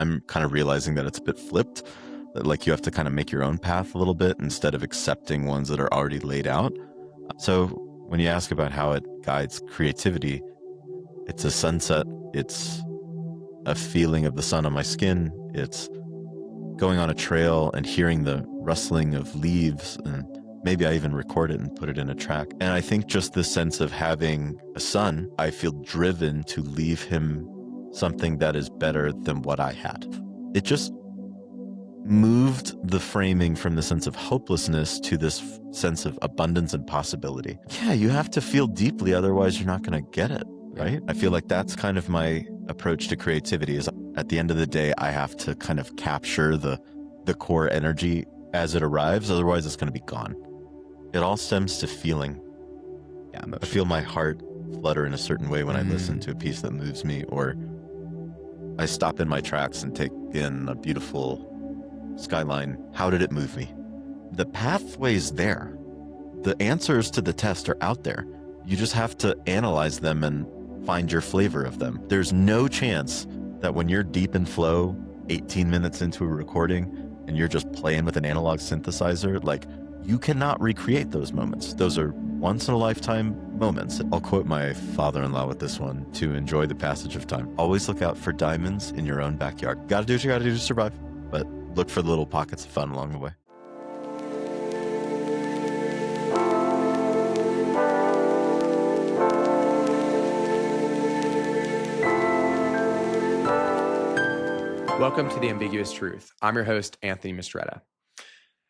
I'm kind of realizing that it's a bit flipped, that like you have to kind of make your own path a little bit instead of accepting ones that are already laid out. So when you ask about how it guides creativity, it's a sunset, it's a feeling of the sun on my skin, it's going on a trail and hearing the rustling of leaves, and maybe I even record it and put it in a track. And I think just the sense of having a son, I feel driven to leave him something that is better than what I had. It just moved the framing from the sense of hopelessness to this sense of abundance and possibility. Yeah, you have to feel deeply, otherwise you're not going to get it, right? I feel like that's kind of my approach to creativity, is at the end of the day, I have to kind of capture the core energy as it arrives, otherwise it's going to be gone. It all stems to feeling. Yeah, I feel my heart flutter in a certain way when I listen to a piece that moves me, or I stop in my tracks and take in a beautiful skyline. How did it move me? The pathway's there. The answers to the test are out there. You just have to analyze them and find your flavor of them. There's no chance that when you're deep in flow, 18 minutes into a recording, and you're just playing with an analog synthesizer, like, you cannot recreate those moments. Those are once in a lifetime moments. I'll quote my father-in-law with this one: to enjoy the passage of time, always look out for diamonds in your own backyard. Gotta do what you gotta do to survive, but look for the little pockets of fun along the way. Welcome to The Ambiguous Truth. I'm your host, Anthony Mistretta.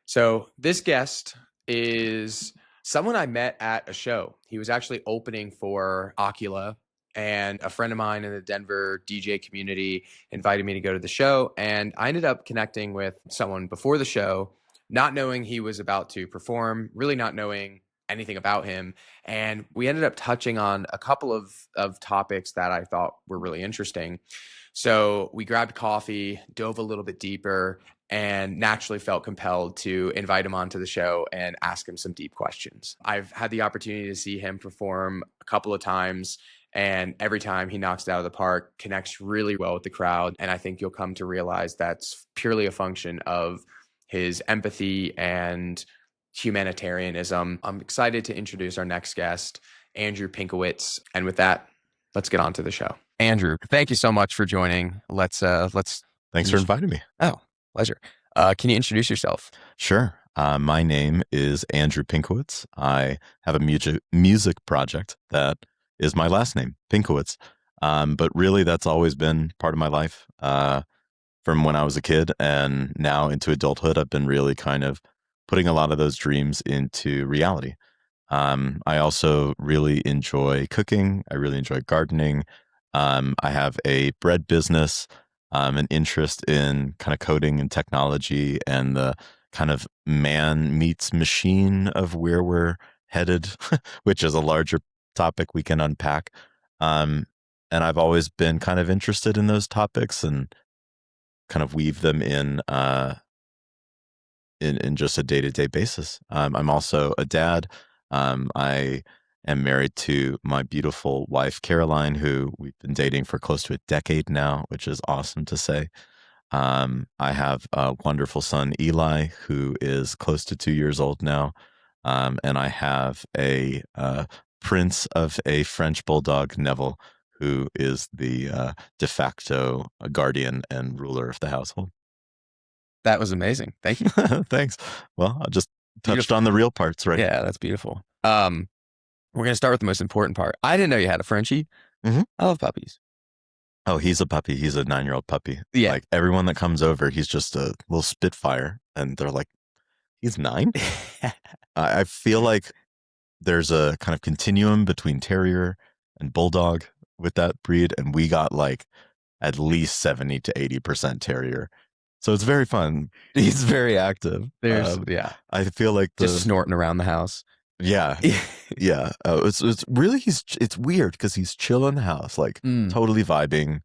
So this guest is someone I met at a show. He was actually opening for Ocula, and a friend of mine in the Denver DJ community invited me to go to the show. And I ended up connecting with someone before the show, not knowing he was about to perform, really not knowing anything about him. And we ended up touching on a couple of topics that I thought were really interesting. So we grabbed coffee, dove a little bit deeper, and naturally felt compelled to invite him onto the show and ask him some deep questions. I've had the opportunity to see him perform a couple of times, and every time he knocks it out of the park, connects really well with the crowd. And I think you'll come to realize that's purely a function of his empathy and humanitarianism. I'm excited to introduce our next guest, Andrew Pinkowitz. And with that, let's get on to the show. Andrew, thank you so much for joining. Thanks for inviting me. Oh, pleasure. Can you introduce yourself? Sure. My name is Andrew Pinkowitz. I have a music project that is my last name, Pinkowitz. But really, that's always been part of my life. From when I was a kid and now into adulthood, I've been really kind of putting a lot of those dreams into reality. I also really enjoy cooking. I really enjoy gardening. I have a bread business, an interest in kind of coding and technology and the kind of man meets machine of where we're headed, which is a larger topic we can unpack. And I've always been kind of interested in those topics and kind of weave them in just a day-to-day basis. I'm also a dad. I am married to my beautiful wife, Caroline, who we've been dating for close to a decade now, which is awesome to say. I have a wonderful son, Eli, who is close to 2 years old now. And I have a prince of a French bulldog, Neville, who is the de facto guardian and ruler of the household. That was amazing. Thank you. Thanks. Well, I just touched on the real parts, right? Yeah, that's beautiful. We're going to start with the most important part. I didn't know you had a Frenchie. Mm-hmm. I love puppies. Oh, he's a puppy. He's a 9-year-old puppy. Yeah. Like everyone that comes over, he's just a little spitfire. And they're like, he's 9? I feel like there's a kind of continuum between terrier and bulldog with that breed. And we got like at least 70 to 80% terrier. So it's very fun. He's very active. I feel like just snorting around the house. Yeah. Yeah. It's really, it's weird because he's chill in the house, like totally vibing.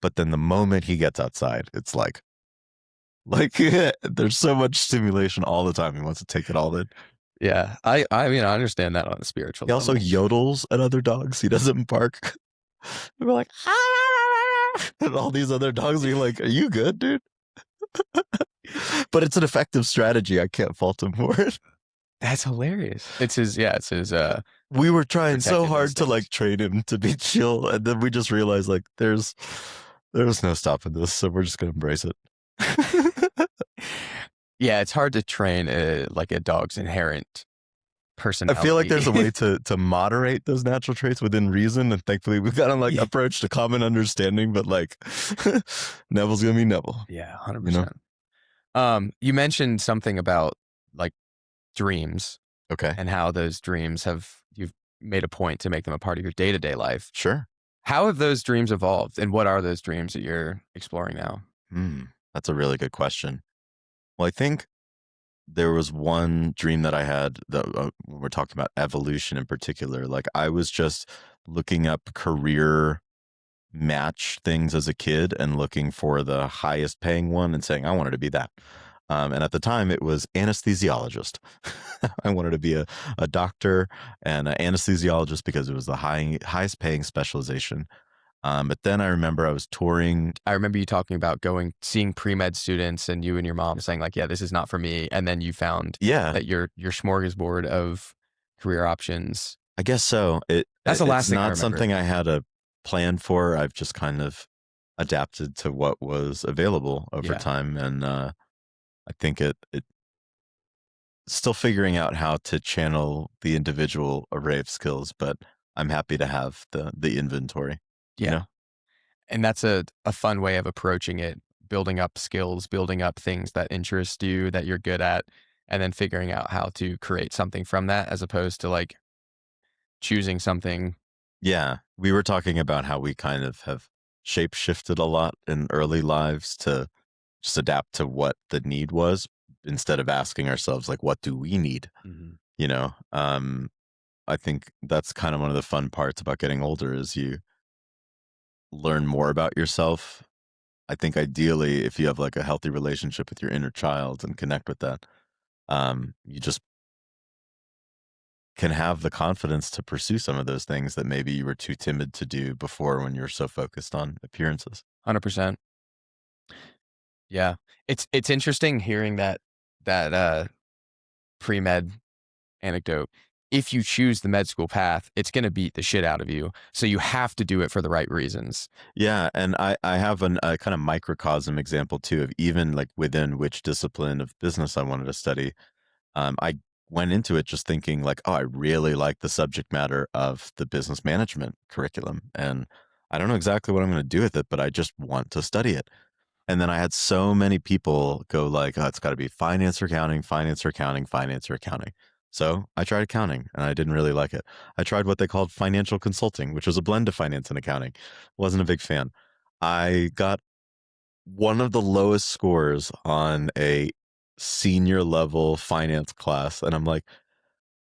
But then the moment he gets outside, it's like there's so much stimulation all the time. He wants to take it all in. Yeah. I mean, I understand that on a spiritual level. He also yodels at other dogs. He doesn't bark. We're like, And all these other dogs are like, are you good, dude? But it's an effective strategy. I can't fault him for it. That's hilarious. It's his We were trying so protective hard to like instincts. train him to be chill, and then we just realized like there's no stopping this, so we're just gonna embrace it. Yeah, it's hard to train like a dog's inherent I personality. feel like there's a way to moderate those natural traits within reason, and thankfully we've got to like approach to common understanding. But like, Neville's gonna be Neville. Yeah, 100%. You mentioned something about like dreams. Okay. And how those dreams you've made a point to make them a part of your day-to-day life. Sure. How have those dreams evolved, and what are those dreams that you're exploring now? That's a really good question. Well, I think there was one dream that I had that when we're talking about evolution in particular, like I was just looking up career match things as a kid and looking for the highest paying one and saying, I wanted to be that. And at the time it was anesthesiologist. I wanted to be a doctor and an anesthesiologist because it was the highest paying specialization. But then I remember I was touring. I remember you talking about seeing pre-med students, and you and your mom saying like, yeah, this is not for me. And then you found that your smorgasbord of career options. I guess so. That's the last thing I remember. It's not something I had a plan for. I've just kind of adapted to what was available over time. And I think it still figuring out how to channel the individual array of skills, but I'm happy to have the inventory. Yeah. You know? And that's a fun way of approaching it, building up skills, building up things that interest you, that you're good at, and then figuring out how to create something from that, as opposed to like choosing something. Yeah. We were talking about how we kind of have shape shifted a lot in early lives to just adapt to what the need was instead of asking ourselves like, what do we need? You know, I think that's kind of one of the fun parts about getting older is you learn more about yourself. I think ideally, if you have like a healthy relationship with your inner child and connect with that, you just can have the confidence to pursue some of those things that maybe you were too timid to do before when you were so focused on appearances. 100%. Yeah. It's interesting hearing that pre-med anecdote. If you choose the med school path, it's going to beat the shit out of you. So you have to do it for the right reasons. Yeah. And I have a kind of microcosm example too of even like within which discipline of business I wanted to study. I went into it just thinking like, oh, I really like the subject matter of the business management curriculum. And I don't know exactly what I'm going to do with it, but I just want to study it. And then I had so many people go like, oh, it's got to be finance or accounting, finance or accounting, finance or accounting. So I tried accounting and I didn't really like it. I tried what they called financial consulting, which was a blend of finance and accounting. Wasn't a big fan. I got one of the lowest scores on a senior level finance class. And I'm like,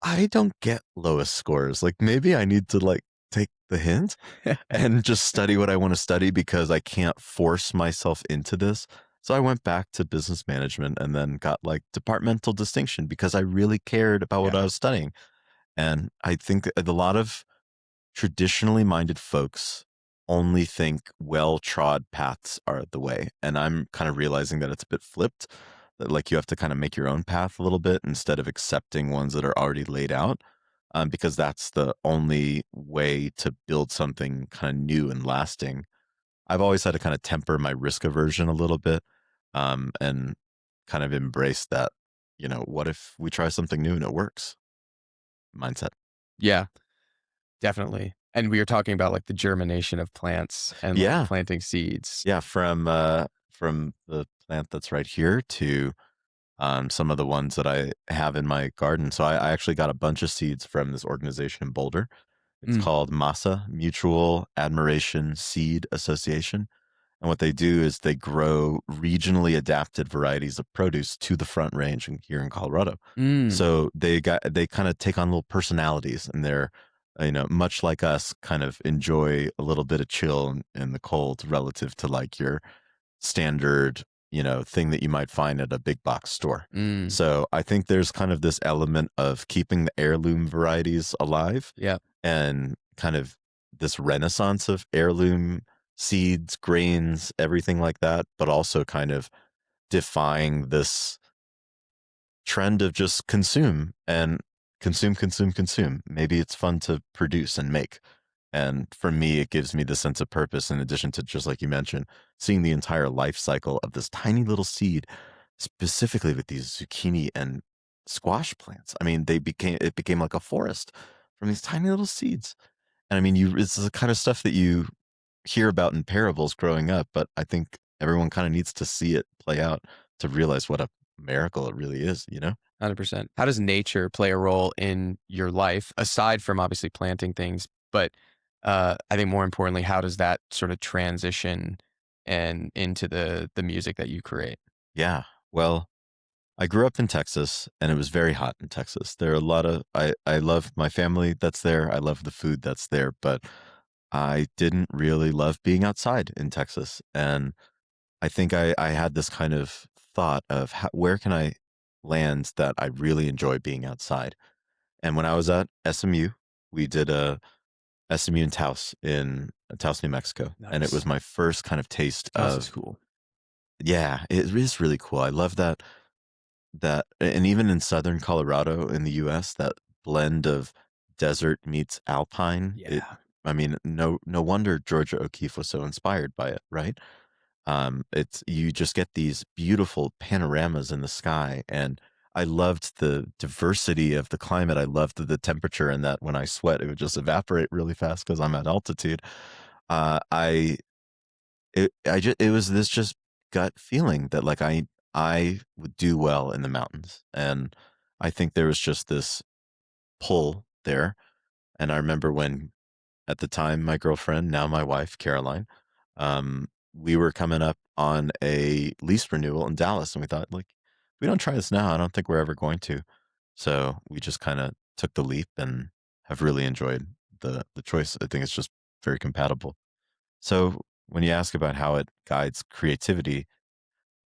I don't get lowest scores. Like maybe I need to like take the hint and just study what I want to study because I can't force myself into this. So I went back to business management and then got like departmental distinction because I really cared about what I was studying. And I think that a lot of traditionally minded folks only think well-trod paths are the way. And I'm kind of realizing that it's a bit flipped, that like you have to kind of make your own path a little bit instead of accepting ones that are already laid out. Because that's the only way to build something kind of new and lasting. I've always had to kind of temper my risk aversion a little bit, and kind of embrace that, you know, what if we try something new and it works mindset. Yeah, definitely. And we were talking about like the germination of plants and like planting seeds. Yeah, from the plant that's right here to some of the ones that I have in my garden. So I actually got a bunch of seeds from this organization in Boulder. It's called MASA, Mutual Admiration Seed Association. And what they do is they grow regionally adapted varieties of produce to the Front Range here in Colorado. So they kind of take on little personalities, and they're, you know, much like us, kind of enjoy a little bit of chill in the cold relative to like your standard, you know, thing that you might find at a big box store. So I think there's kind of this element of keeping the heirloom varieties alive. Yeah. And kind of this renaissance of heirloom seeds, grains, everything like that, but also kind of defying this trend of just consume and consume, consume, consume. Maybe it's fun to produce and make. And for me, it gives me the sense of purpose in addition to, just like you mentioned, seeing the entire life cycle of this tiny little seed, specifically with these zucchini and squash plants. I mean, it became like a forest from these tiny little seeds. And I mean, it's the kind of stuff that you hear about in parables growing up, but I think everyone kind of needs to see it play out to realize what a miracle it really is, you know? 100%. How does nature play a role in your life aside from obviously planting things? But I think more importantly, how does that sort of transition and into the music that you create? Yeah. Well, I grew up in Texas and it was very hot in Texas. There are a lot of I love my family that's there. I love the food that's there, but I didn't really love being outside in Texas. And I think I had this kind of thought of where can I land that I really enjoy being outside. And when I was at SMU, we did a SMU in Taos, New Mexico, and it Nice. was my first kind of taste Taos is of, cool. yeah, it is really cool. I love that, and even in southern Colorado in the US, that blend of desert meets alpine. Yeah. I mean, no wonder Georgia O'Keeffe was so inspired by it, right? It's you just get these beautiful panoramas in the sky, and I loved the diversity of the climate. I loved the temperature, and that when I sweat, it would just evaporate really fast because I'm at altitude. I I just it was this just gut feeling that like I would do well in the mountains, and I think there was just this pull there. And I remember when at the time my girlfriend, now my wife, Caroline, we were coming up on a lease renewal in Dallas, and we thought, like, if we don't try this now, I don't think we're ever going to. So we just kind of took the leap and have really enjoyed the choice. I think it's just very compatible. So when you ask about how it guides creativity,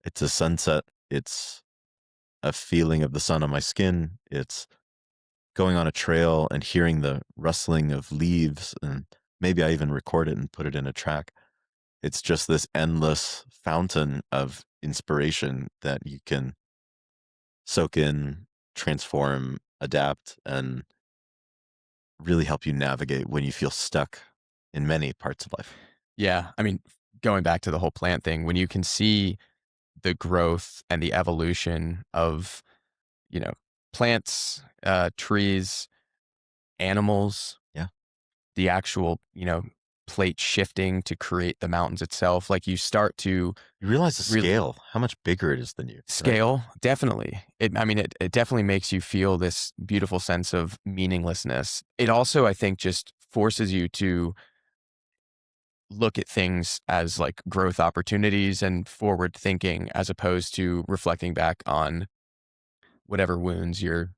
it's a sunset. It's a feeling of the sun on my skin. It's going on a trail and hearing the rustling of leaves, and maybe I even record it and put it in a track. It's just this endless fountain of inspiration that you can soak in, transform, adapt, and really help you navigate when you feel stuck in many parts of life. Yeah. I mean, going back to the whole plant thing, when you can see the growth and the evolution of, you know, plants, trees, animals, Yeah. the actual, plate shifting to create the mountains itself, like you start to You realize the really scale, how much bigger it is than you, right? scale, definitely. It definitely makes you feel this beautiful sense of meaninglessness. It also, I think, just forces you to look at things as like growth opportunities and forward thinking as opposed to reflecting back on whatever wounds you're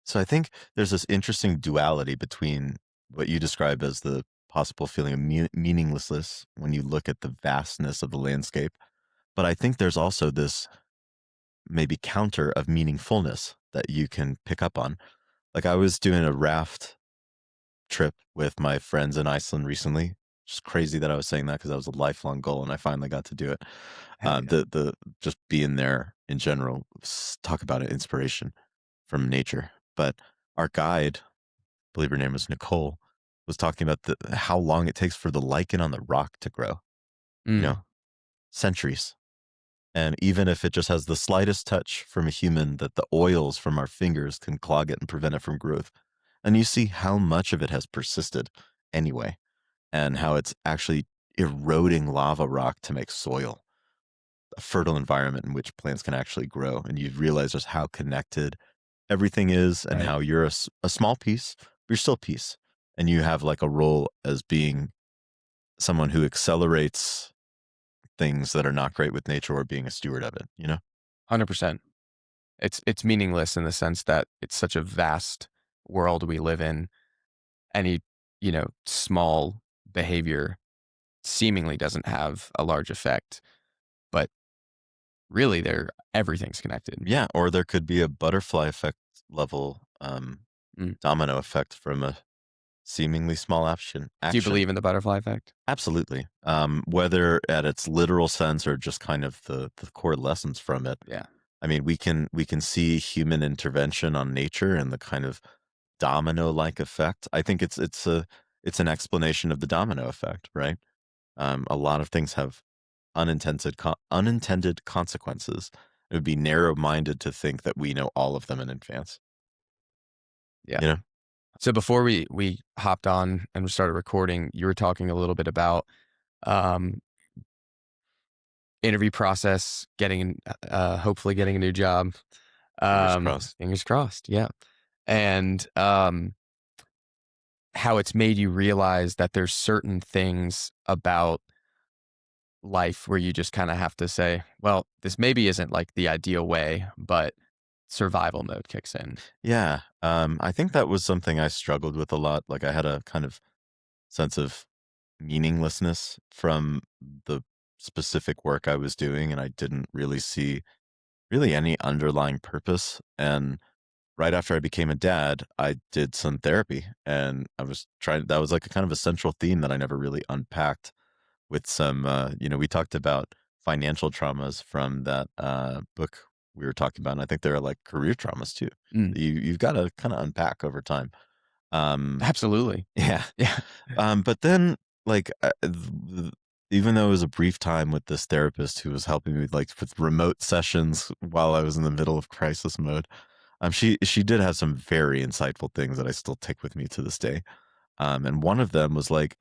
So I think there's this interesting duality between what you describe as the possible feeling of meaninglessness when you look at the vastness of the landscape. But I think there's also this maybe counter of meaningfulness that you can pick up on. Like I was doing a raft trip with my friends in Iceland recently. Just crazy that I was saying that because that was a lifelong goal and I finally got to do it. hell yeah. The just being there in general, talk about it, inspiration from nature. But our guide, I believe her name was Nicole, was talking about how long it takes for the lichen on the rock to grow. You know, Mm, centuries. And even if it just has the slightest touch from a human, that the oils from our fingers can clog it and prevent it from growth. And you see how much of it has persisted anyway, and how it's actually eroding lava rock to make soil, a fertile environment in which plants can actually grow. And you realize just how connected everything is and right. how you're a small piece, but you're still a piece. And you have like a role as being someone who accelerates things that are not great with nature or being a steward of it, you know? 100%. It's meaningless in the sense that it's such a vast world we live in. Any, small behavior seemingly doesn't have a large effect, but really everything's connected. Yeah. Or there could be a butterfly effect level Mm, domino effect from a seemingly small action. Do you Action. believe in the butterfly effect? Absolutely. Whether at its literal sense or just kind of the core lessons from it. Yeah. I mean, we can see human intervention on nature and the kind of domino-like effect. I think it's an explanation of the domino effect, right? A lot of things have unintended consequences. It would be narrow-minded to think that we know all of them in advance. Yeah. You know? So before we hopped on and we started recording, you were talking a little bit about um, interview process, getting hopefully getting a new job. Fingers crossed. Fingers crossed. Yeah, and how it's made you realize that there's certain things about life where you just kind of have to say, well, this maybe isn't like the ideal way, but survival mode kicks in. Yeah. I think that was something I struggled with a lot. Like I had a kind of sense of meaninglessness from the specific work I was doing, and I didn't really see really any underlying purpose. And right after I became a dad, I did some therapy, and I was trying. That was like a kind of a central theme that I never really unpacked with some. We talked about financial traumas from that book we were talking about, and I think there are like career traumas too. Mm, You've got to kind of unpack over time. Um, absolutely. yeah. Yeah. But then, like, even though it was a brief time with this therapist who was helping me, like, with remote sessions while I was in the middle of crisis mode, she did have some very insightful things that I still take with me to this day. And one of them was like,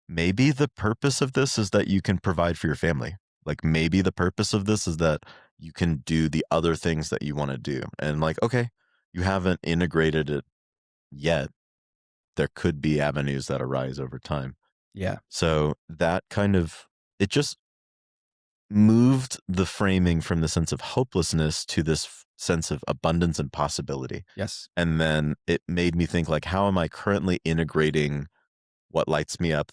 maybe the purpose of this is that you can provide for your family. Like, maybe the purpose of this is that you can do the other things that you want to do. And like, okay, you haven't integrated it yet. There could be avenues that arise over time. Yeah. So that kind of it just moved the framing from the sense of hopelessness to this sense of abundance and possibility. Yes. And then it made me think like, how am I currently integrating what lights me up,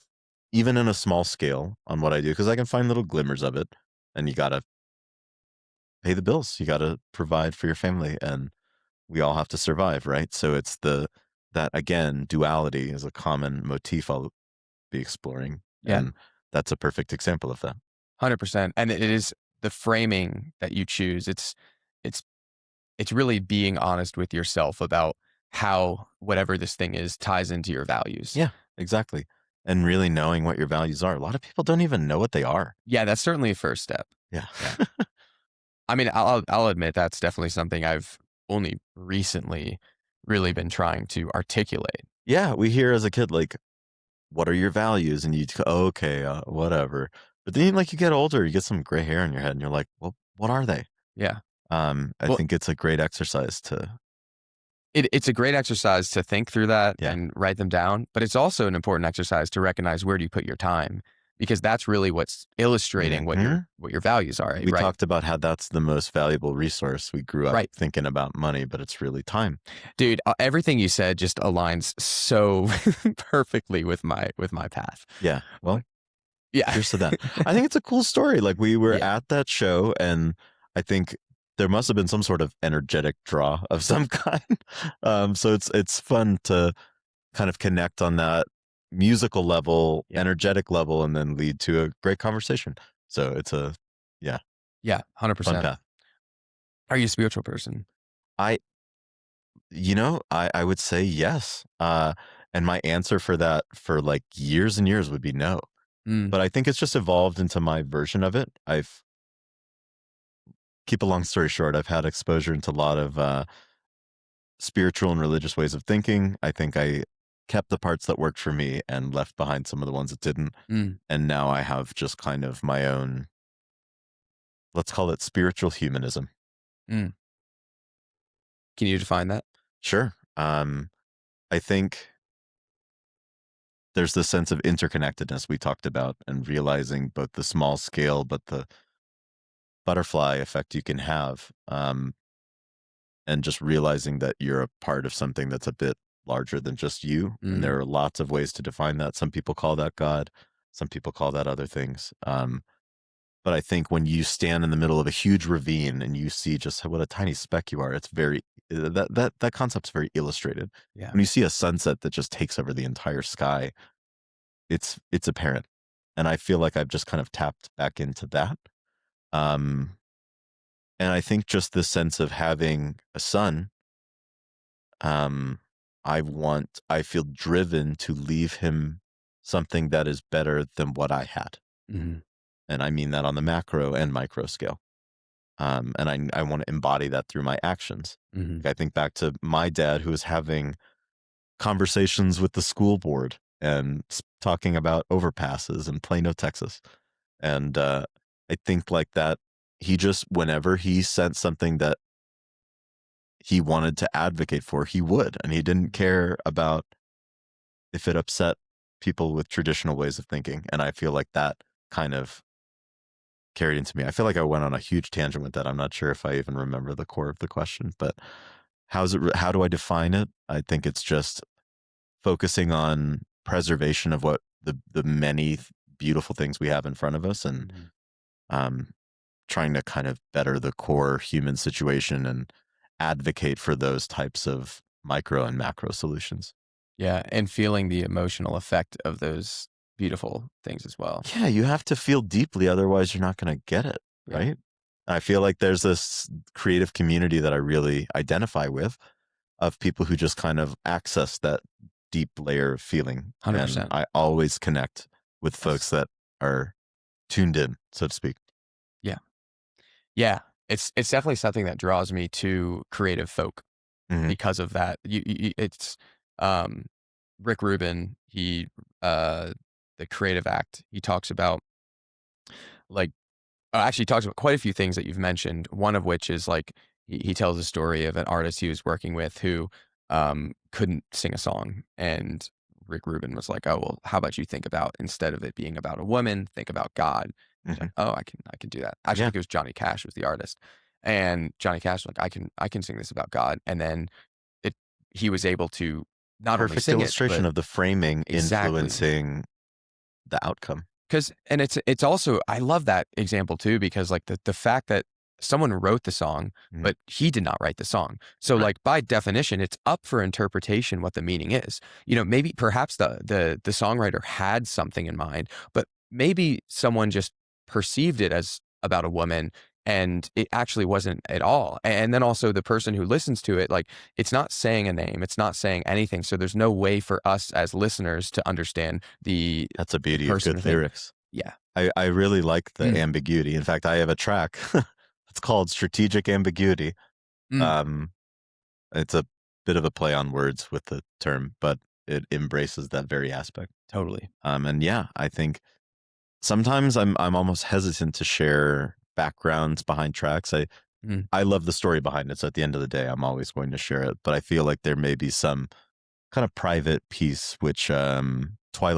even in a small scale on what I do? Because I can find little glimmers of it, and you gotta pay the bills. You gotta provide for your family, and we all have to survive, right? So it's that again, duality is a common motif I'll be exploring. Yeah. And that's a perfect example of that. 100%. And it is the framing that you choose. It's it's really being honest with yourself about how whatever this thing is ties into your values. Yeah, exactly. And really knowing what your values are. A lot of people don't even know what they are. Yeah, that's certainly a first step. Yeah. Yeah. I mean, I'll admit that's definitely something I've only recently really been trying to articulate. Yeah, we hear as a kid, like, what are your values? And you go, "Oh, okay, whatever." But then, like, you get older, you get some gray hair in your head, and you're like, well, what are they? Yeah. I Well, think it's a great exercise to, it's a great exercise to think through that yeah. and write them down, but it's also an important exercise to recognize where do you put your time because that's really what's illustrating Mhm. what your values are, We right? talked about how that's the most valuable resource. We grew up Right. thinking about money, but it's really time. Dude, everything you said just aligns so perfectly with my path. Yeah. Well, Yeah. cheers to that. I think it's a cool story. Like we were Yeah. at that show, and I think there must have been some sort of energetic draw of some kind. So it's fun to kind of connect on that musical level, Yeah. energetic level, and then lead to a great conversation. So it's a yeah, Yeah, fun 100%. path. Are you a spiritual person? I I would say yes. And my answer for that for like years and years would be no. Mm, But I think it's just evolved into my version of it. I've keep a long story short, I've had exposure into a lot of spiritual and religious ways of thinking. I think I kept the parts that worked for me and left behind some of the ones that didn't. mm, And now I have just kind of my own, let's call it spiritual humanism. mm. Can you define that? Sure. I think there's this sense of interconnectedness we talked about and realizing both the small scale, but the butterfly effect you can have. And just realizing that you're a part of something that's a bit larger than just you. And Mm, there are lots of ways to define that. Some people call that God. Some people call that other things. But I think when you stand in the middle of a huge ravine and you see just what a tiny speck you are, it's very that concept's very illustrated. Yeah. When you see a sunset that just takes over the entire sky, it's apparent. And I feel like I've just kind of tapped back into that. Um, and I think just the sense of having a son, um, I feel driven to leave him something that is better than what I had. Hmm. And I mean that on the macro and micro scale. And I want to embody that through my actions. Hmm. Like I think back to my dad who was having conversations with the school board and talking about overpasses in Plano, Texas. And I think like that, he just, whenever he sensed something that he wanted to advocate for, he would. And he didn't care about if it upset people with traditional ways of thinking. And I feel like that kind of carried into me. I feel like I went on a huge tangent with that. I'm not sure if I even remember the core of the question, but how do I define it? I think it's just focusing on preservation of what the many beautiful things we have in front of us, and Hmm. um, trying to kind of better the core human situation and advocate for those types of micro and macro solutions. Yeah. And feeling the emotional effect of those beautiful things as well. Yeah, you have to feel deeply, otherwise you're not going to get it, Yeah. right? I feel like there's this creative community that I really identify with, of people who just kind of access that deep layer of feeling. And 100%. I always connect with folks Yes. that are tuned in, so to speak. Yeah. Yeah. It's definitely something that draws me to creative folk Hmm. because of that. It's um, Rick Rubin. Uh, the Creative Act. He talks about like actually, he talks about quite a few things that you've mentioned. One of which is like he tells a story of an artist he was working with who couldn't sing a song, and Rick Rubin was like, "Oh well, how about you think about, instead of it being about a woman, think about God." He's Hmm. like, "Oh, I can do that." Actually, I Yeah, think it was Johnny Cash was the artist, and Johnny Cash was like, "I can sing this about God," and then it he was able to not only perfect sing it illustration but of the framing exactly. influencing the outcome. 'Cause and it's also I love that example too because, like, the fact that someone wrote the song, Mhm. but he did not write the song. So, Right. like, by definition, it's up for interpretation what the meaning is. Maybe perhaps the songwriter had something in mind, but maybe someone just perceived it as about a woman, and it actually wasn't at all. And then also the person who listens to it, like, it's not saying a name, it's not saying anything, so there's no way for us as listeners to understand That's the the beauty of person or good thing. lyrics. Yeah. I really like the Mm, ambiguity. In fact, I have a track. It's called Strategic Ambiguity. mm, Um, it's a bit of a play on words with the term, but it embraces that very aspect. totally. And yeah, I think sometimes I'm almost hesitant to share backgrounds behind tracks. Mm, I love the story behind it, so at the end of the day, I'm always going to share it. But I feel like there may be some kind of private piece, which Twyla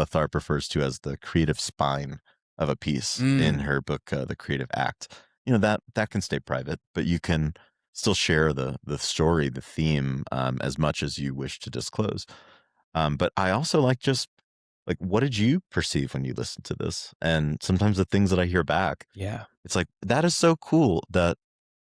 Tharp refers to as the creative spine of a piece in mm, her book, The Creative Act. That can stay private, but you can still share the story, the theme, as much as you wish to disclose. But I also like, just like, what did you perceive when you listened to this? And sometimes the things that I hear back, yeah, it's like, that is so cool that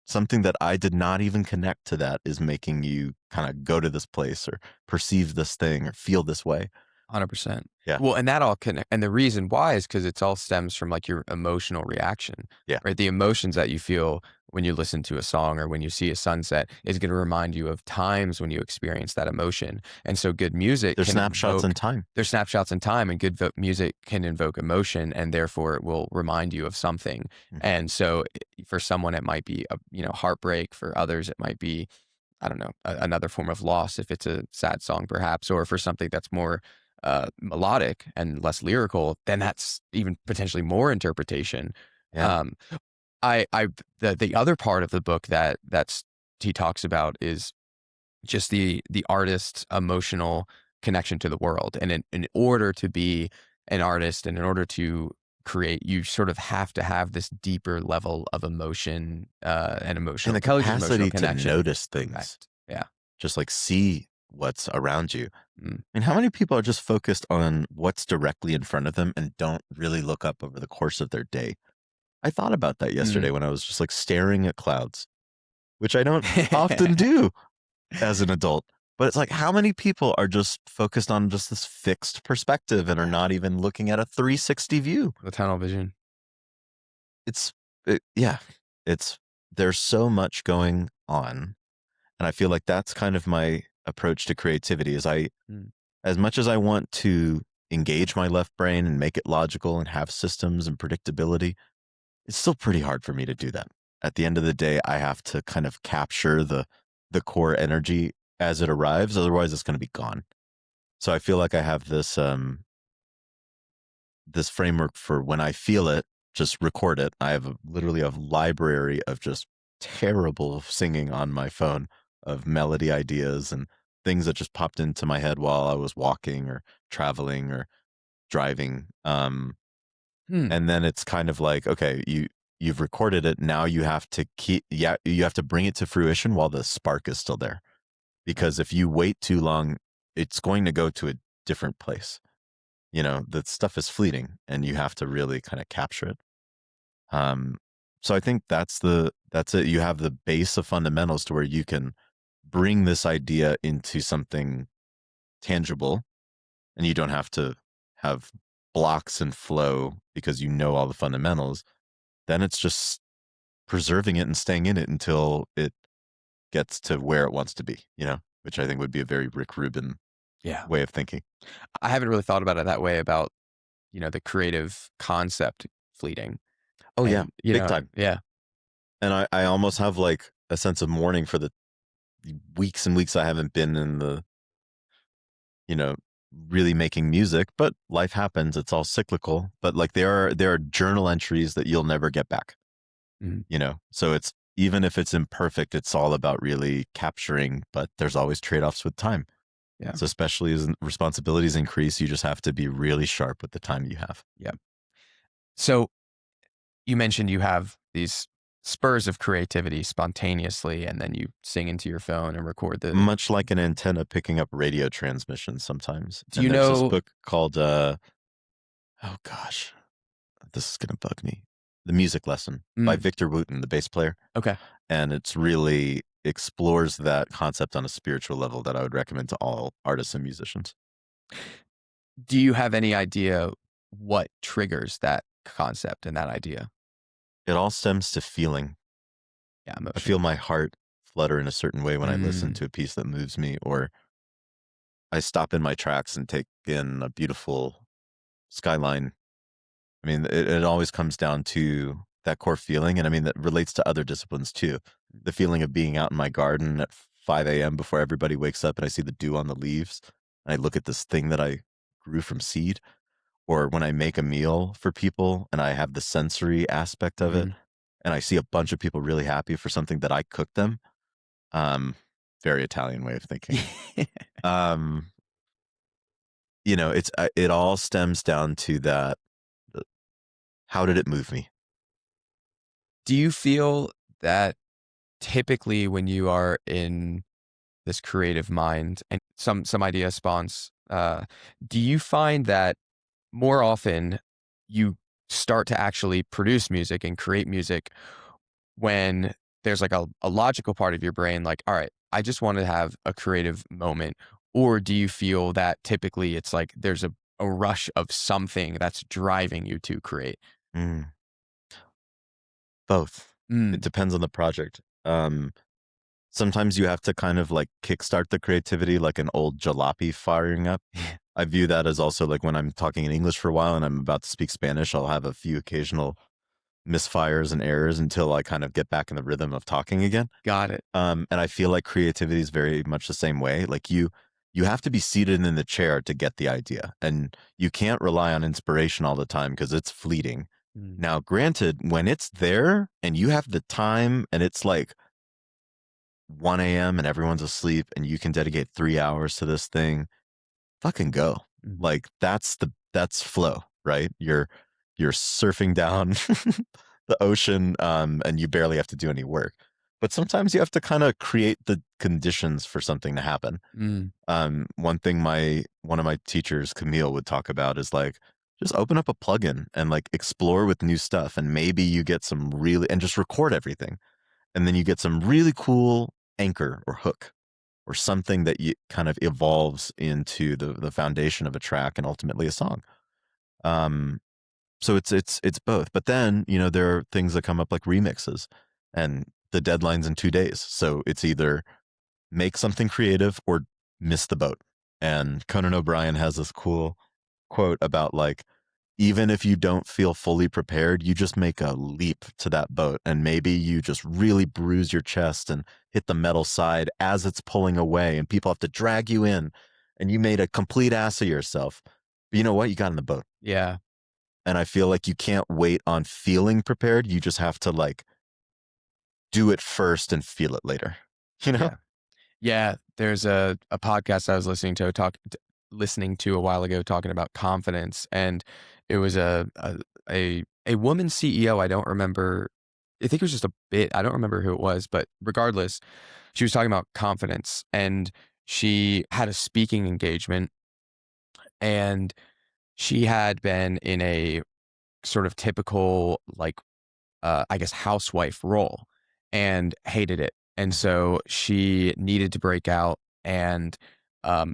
something that I did not even connect to that is making you kind of go to this place or perceive this thing or feel this way. 100%. Yeah. Well, and that all can and the reason why is because it's all stems from, like, your emotional reaction, Yeah. right? The emotions that you feel when you listen to a song or when you see a sunset is gonna remind you of times when you experience that emotion, and so good music They're can snapshots in invoke time. there's snapshots in time, and good music can invoke emotion, and therefore it will remind you of something, Mhm. and so, for someone, it might be heartbreak, for others, it might be, I don't know, another form of loss if it's a sad song perhaps, or for something that's more melodic and less lyrical, then that's even potentially more interpretation. Yeah. Um, I the other part of the book that's he talks about is just the artist's emotional connection to the world, and in order to be an artist and in order to create, you sort of have to have this deeper level of emotion and emotional And the intelligence, emotional capacity to connection. notice things, Correct. Yeah. just like see what's around you. Mm. And how many people are just focused on what's directly in front of them and don't really look up over the course of their day? I thought about that yesterday Mm. when I was just like staring at clouds, which I don't often do as an adult. But it's like, how many people are just focused on just this fixed perspective and are not even looking at a 360 view? The tunnel vision. Yeah, it's there's so much going on. And I feel like that's kind of my approach to creativity is Mm. as much as I want to engage my left brain and make it logical and have systems and predictability, it's still pretty hard for me to do that. At the end of the day, I have to kind of capture the core energy as it arrives. Otherwise, it's going to be gone. So I feel like I have this framework for when I feel it, just record it. I have literally a library of just terrible singing on my phone of melody ideas and things that just popped into my head while I was walking or traveling or driving. Hmm. And then it's kind of like, okay, you've recorded it. Now you have to you have to bring it to fruition while the spark is still there. Because if you wait too long, it's going to go to a different place. That stuff is fleeting and you have to really kind of capture it. So I think that's it. You have the base of fundamentals to where you can bring this idea into something tangible and you don't have to have blocks and flow because you know all the fundamentals. Then it's just preserving it and staying in it until it gets to where it wants to be, which I think would be a very Rick Rubin Yeah. way of thinking. I haven't really thought about it that way about, the creative concept fleeting. Oh yeah, And, big time. yeah. And I almost have like a sense of mourning for the weeks and weeks I haven't been in you know, really making music, but life happens. It's all cyclical. But like there are journal entries that you'll never get back. Mhm. So it's even if it's imperfect, it's all about really capturing, but there's always trade-offs with time. Yeah. So especially as responsibilities increase, you just have to be really sharp with the time you have. Yeah. So you mentioned you have these spurs of creativity spontaneously, and then you sing into your phone and record the. Much like an antenna picking up radio transmissions sometimes. Do And you there's this know? book called oh gosh, this is gonna bug me. The Music Lesson by Mm, Victor Wooten, the bass player. okay. And it's really explores that concept on a spiritual level that I would recommend to all artists and musicians. Do you have any idea what triggers that concept and that idea? It all stems to feeling. Yeah, I emotion. feel my heart flutter in a certain way when I listen Mm, to a piece that moves me, or I stop in my tracks and take in a beautiful skyline. I mean, it always comes down to that core feeling. And I mean, that relates to other disciplines too. The feeling of being out in my garden at 5 a.m. before everybody wakes up and I see the dew on the leaves. And I look at this thing that I grew from seed, or when I make a meal for people and I have the sensory aspect of it mm. and I see a bunch of people really happy for something that I cooked them. Um, Very Italian way of thinking. Um, it all stems down to that. How did it move me? Do you feel that typically when you are in this creative mind and some idea spawns, do you find that more often you start to actually produce music and create music when there's like a logical part of your brain, like, all right, I just want to have a creative moment? Or do you feel that typically it's like there's a rush of something that's driving you to create? Mm, both. It Mm. depends on the project. Sometimes you have to kind of like kickstart the creativity like an old jalopy firing up. I view that as also like when I'm talking in English for a while and I'm about to speak Spanish, I'll have a few occasional misfires and errors until I kind of get back in the rhythm of talking again. Got it. And I feel like creativity is very much the same way. Like you have to be seated in the chair to get the idea, and you can't rely on inspiration all the time because it's fleeting. Mm. Now, granted, when it's there and you have the time and it's like 1 a.m. and everyone's asleep and you can dedicate 3 hours to this thing, fucking go. Mhm. Like that's flow, right? You're surfing down the ocean, and you barely have to do any work. But sometimes you have to kind of create the conditions for something to happen. Mm. One thing one of my teachers, Camille, would talk about is like just open up a plugin and like explore with new stuff. And maybe you get some really, and just record everything. And then you get some really cool anchor or hook or something that you kind of evolves into the foundation of a track and ultimately a song. Um, so it's both. But then, you know, there are things that come up like remixes and the deadline's in 2 days. So it's either make something creative or miss the boat. And Conan O'Brien has this cool quote about like, even if you don't feel fully prepared, you just make a leap to that boat. And maybe you just really bruise your chest and hit the metal side as it's pulling away, and people have to drag you in, and you made a complete ass of yourself. But you know what? You got in the boat. Yeah. And I feel like you can't wait on feeling prepared. You just have to like do it first and feel it later, you know? Yeah. Yeah. There's a podcast I was listening to a while ago talking about confidence, and it was a woman CEO. I don't remember. I think it was just a bit. I don't remember who it was, but regardless, she was talking about confidence, and she had a speaking engagement, and she had been in a sort of typical, like, I guess, housewife role and hated it. And so she needed to break out and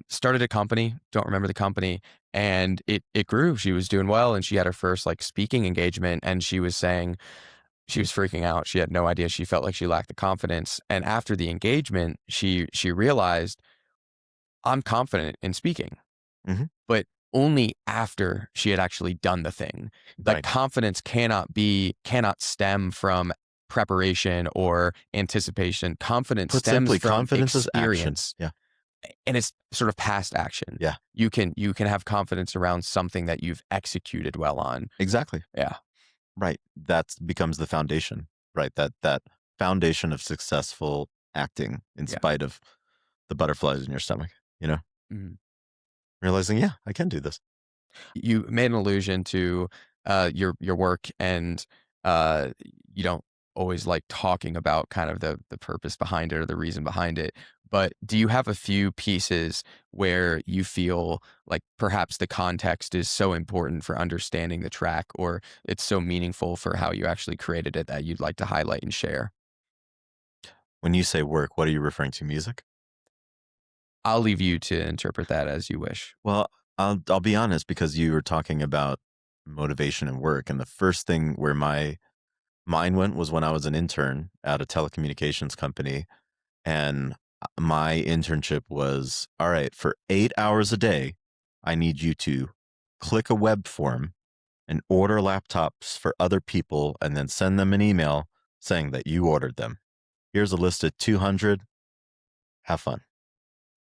started a company. Don't remember the company. And it grew. She was doing well. And she had her first like speaking engagement. And she was saying she was freaking out. She had no idea. She felt like she lacked the confidence. And after the engagement, she realized, I'm confident in speaking, Mm-hmm. but only after she had actually done the thing. Like Right. confidence cannot stem from preparation or anticipation. Confidence Put stems simply, from confidence is action. experience, Yeah. and it's sort of past action. Yeah. You can have confidence around something that you've executed well on. Exactly. Yeah. Right. That becomes the foundation, right? That foundation of successful acting in Yeah. spite of the butterflies in your stomach, you know? Mhm. Realizing, yeah, I can do this. You made an allusion to your work, and uh, you don't always like talking about kind of the purpose behind it or the reason behind it. But do you have a few pieces where you feel like perhaps the context is so important for understanding the track, or it's so meaningful for how you actually created it that you'd like to highlight and share? When you say work, what are you referring to? Music? I'll leave you to interpret that as you wish. Well, I'll be honest, because you were talking about motivation and work, and the first thing where my mind went was when I was an intern at a telecommunications company, and my internship was, all right, for 8 hours a day, I need you to click a web form and order laptops for other people and then send them an email saying that you ordered them. Here's a list of 200. Have fun.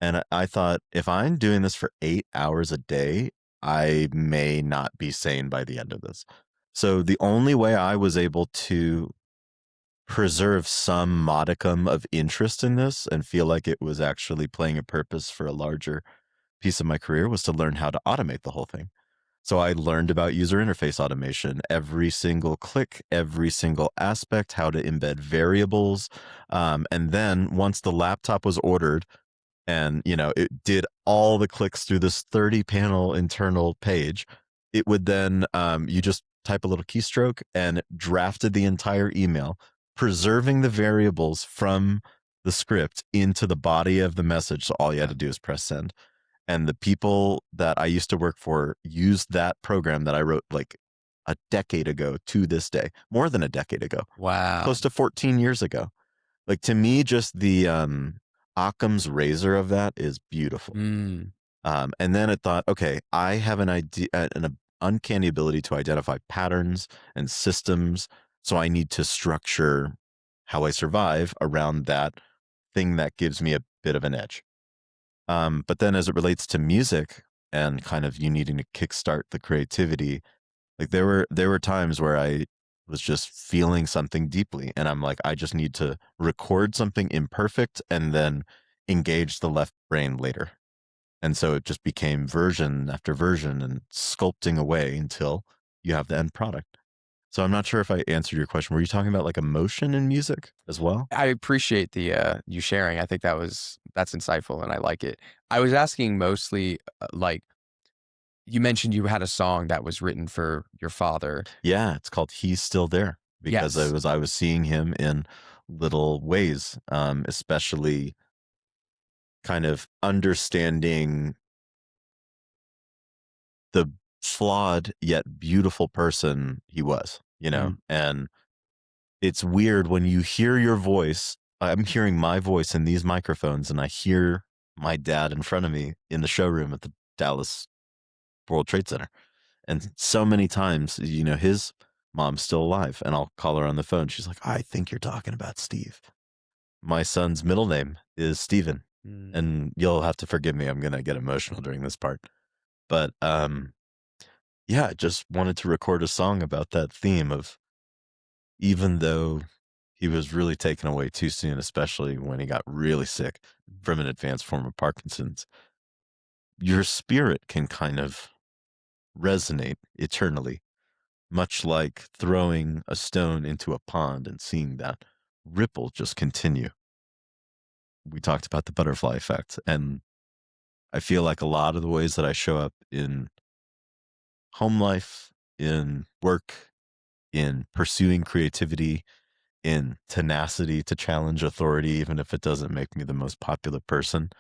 And I thought, if I'm doing this for 8 hours a day, I may not be sane by the end of this. So the only way I was able to preserve some modicum of interest in this and feel like it was actually playing a purpose for a larger piece of my career was to learn how to automate the whole thing. So I learned about user interface automation, every single click, every single aspect, how to embed variables. And then once the laptop was ordered, and you know, it did all the clicks through this 30 panel internal page, it would then you just type a little keystroke and it drafted the entire email, preserving the variables from the script into the body of the message. So all you had Yeah. to do is press send. And the people that I used to work for used that program that I wrote like a decade ago to this day, more than a decade ago, Wow. close to 14 years ago. Like, to me, just the Occam's razor of that is beautiful. Mm. And then I thought, okay, I have an idea, an uncanny ability to identify patterns and systems. So I need to structure how I survive around that thing that gives me a bit of an edge. But then as it relates to music and kind of you needing to kickstart the creativity, like there were times where I was just feeling something deeply and I'm like, I just need to record something imperfect and then engage the left brain later. And so it just became version after version and sculpting away until you have the end product. So I'm not sure if I answered your question. Were you talking about like emotion in music as well? I appreciate the you sharing. I think that's insightful and I like it. I was asking mostly like you mentioned you had a song that was written for your father. Yeah, it's called He's Still There, because Yes. I was seeing him in little ways, especially kind of understanding the flawed yet beautiful person he was, you know? Mm. And it's weird when you hear your voice. I'm hearing my voice in these microphones, and I hear my dad in front of me in the showroom at the Dallas World Trade Center. And so many times, you know, his mom's still alive, and I'll call her on the phone. She's like, I think you're talking about Steve. My son's middle name is Steven. Mm. And you'll have to forgive me. I'm going to get emotional during this part. But yeah, I just wanted to record a song about that theme of, even though he was really taken away too soon, especially when he got really sick from an advanced form of Parkinson's, your spirit can kind of resonate eternally, much like throwing a stone into a pond and seeing that ripple just continue. We talked about the butterfly effect, and I feel like a lot of the ways that I show up in home life, in work, in pursuing creativity, in tenacity to challenge authority, even if it doesn't make me the most popular person,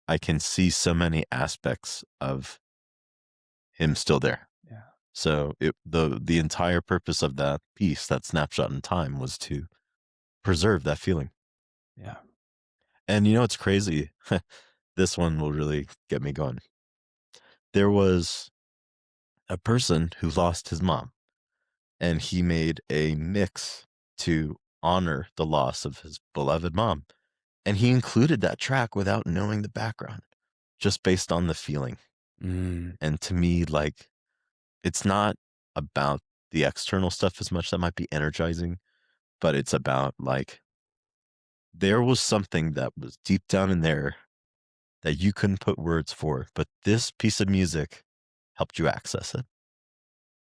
I can see so many aspects of him still there. Yeah. So the entire purpose of that piece, that snapshot in time, was to preserve that feeling. Yeah. And you know, it's crazy. This one will really get me going. There was a person who lost his mom, and he made a mix to honor the loss of his beloved mom. And he included that track without knowing the background, just based on the feeling. Mm. And to me, like, it's not about the external stuff as much. That might be energizing, but it's about, like, there was something that was deep down in there that you couldn't put words for, but this piece of music helped you access it.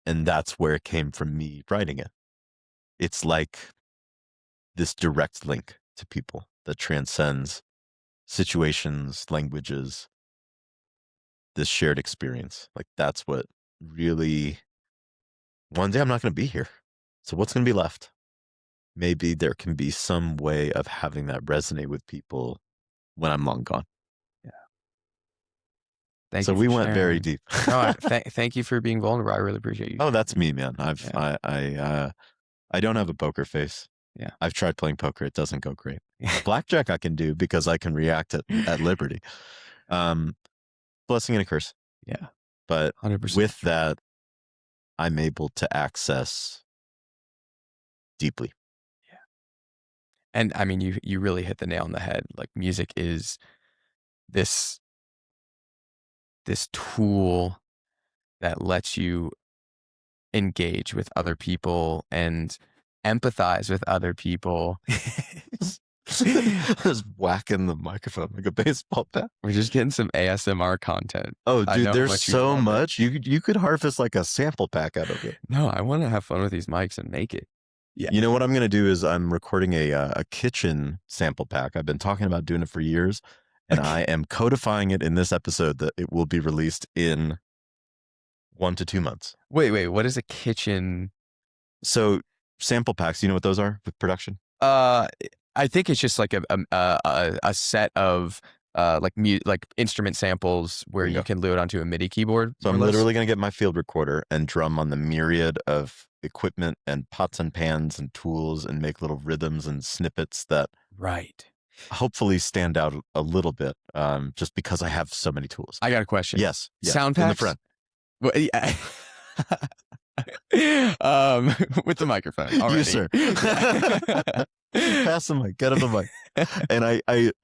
And that's where it came from me writing it. It's like this direct link to people that transcends situations, languages, this shared experience. Like, that's what really, one day I'm not going to be here. So what's going to be left? Maybe there can be some way of having that resonate with people when I'm long gone. Yeah. Thank So you we for went very sharing. deep. No, thank you for being vulnerable. I really appreciate you. Oh, that's sharing. me, man. Yeah. I don't have a poker face. Yeah. I've tried playing poker. It doesn't go great. Blackjack I can do because I can react at liberty. Blessing and a curse. Yeah. But 100%. with that, I'm able to access deeply. Yeah. And I mean, you really hit the nail on the head. Like, music is this tool that lets you engage with other people and empathize with other people. Just whacking the microphone like a baseball bat. We're just getting some ASMR content. Oh, I dude, know how there's much you so love it. much. You could harvest like a sample pack out of it. No, I want to have fun with these mics and make it. Yeah. You know what I'm going to do is I'm recording a kitchen sample pack. I've been talking about doing it for years, and I am codifying it in this episode that it will be released in 1 to 2 months. Wait, what is a kitchen? So sample packs, you know what those are with production? I think it's just like a set of like instrument samples where There you you go. can load onto a MIDI keyboard. So I'm literally going to get my field recorder and drum on the myriad of equipment and pots and pans and tools and make little rhythms and snippets that Right. hopefully stand out a little bit, just because I have so many tools. I got a question. Yes. Sound in the packs? front. Well, yeah. With the microphone already. You, sir. Pass the mic. Get on the mic. And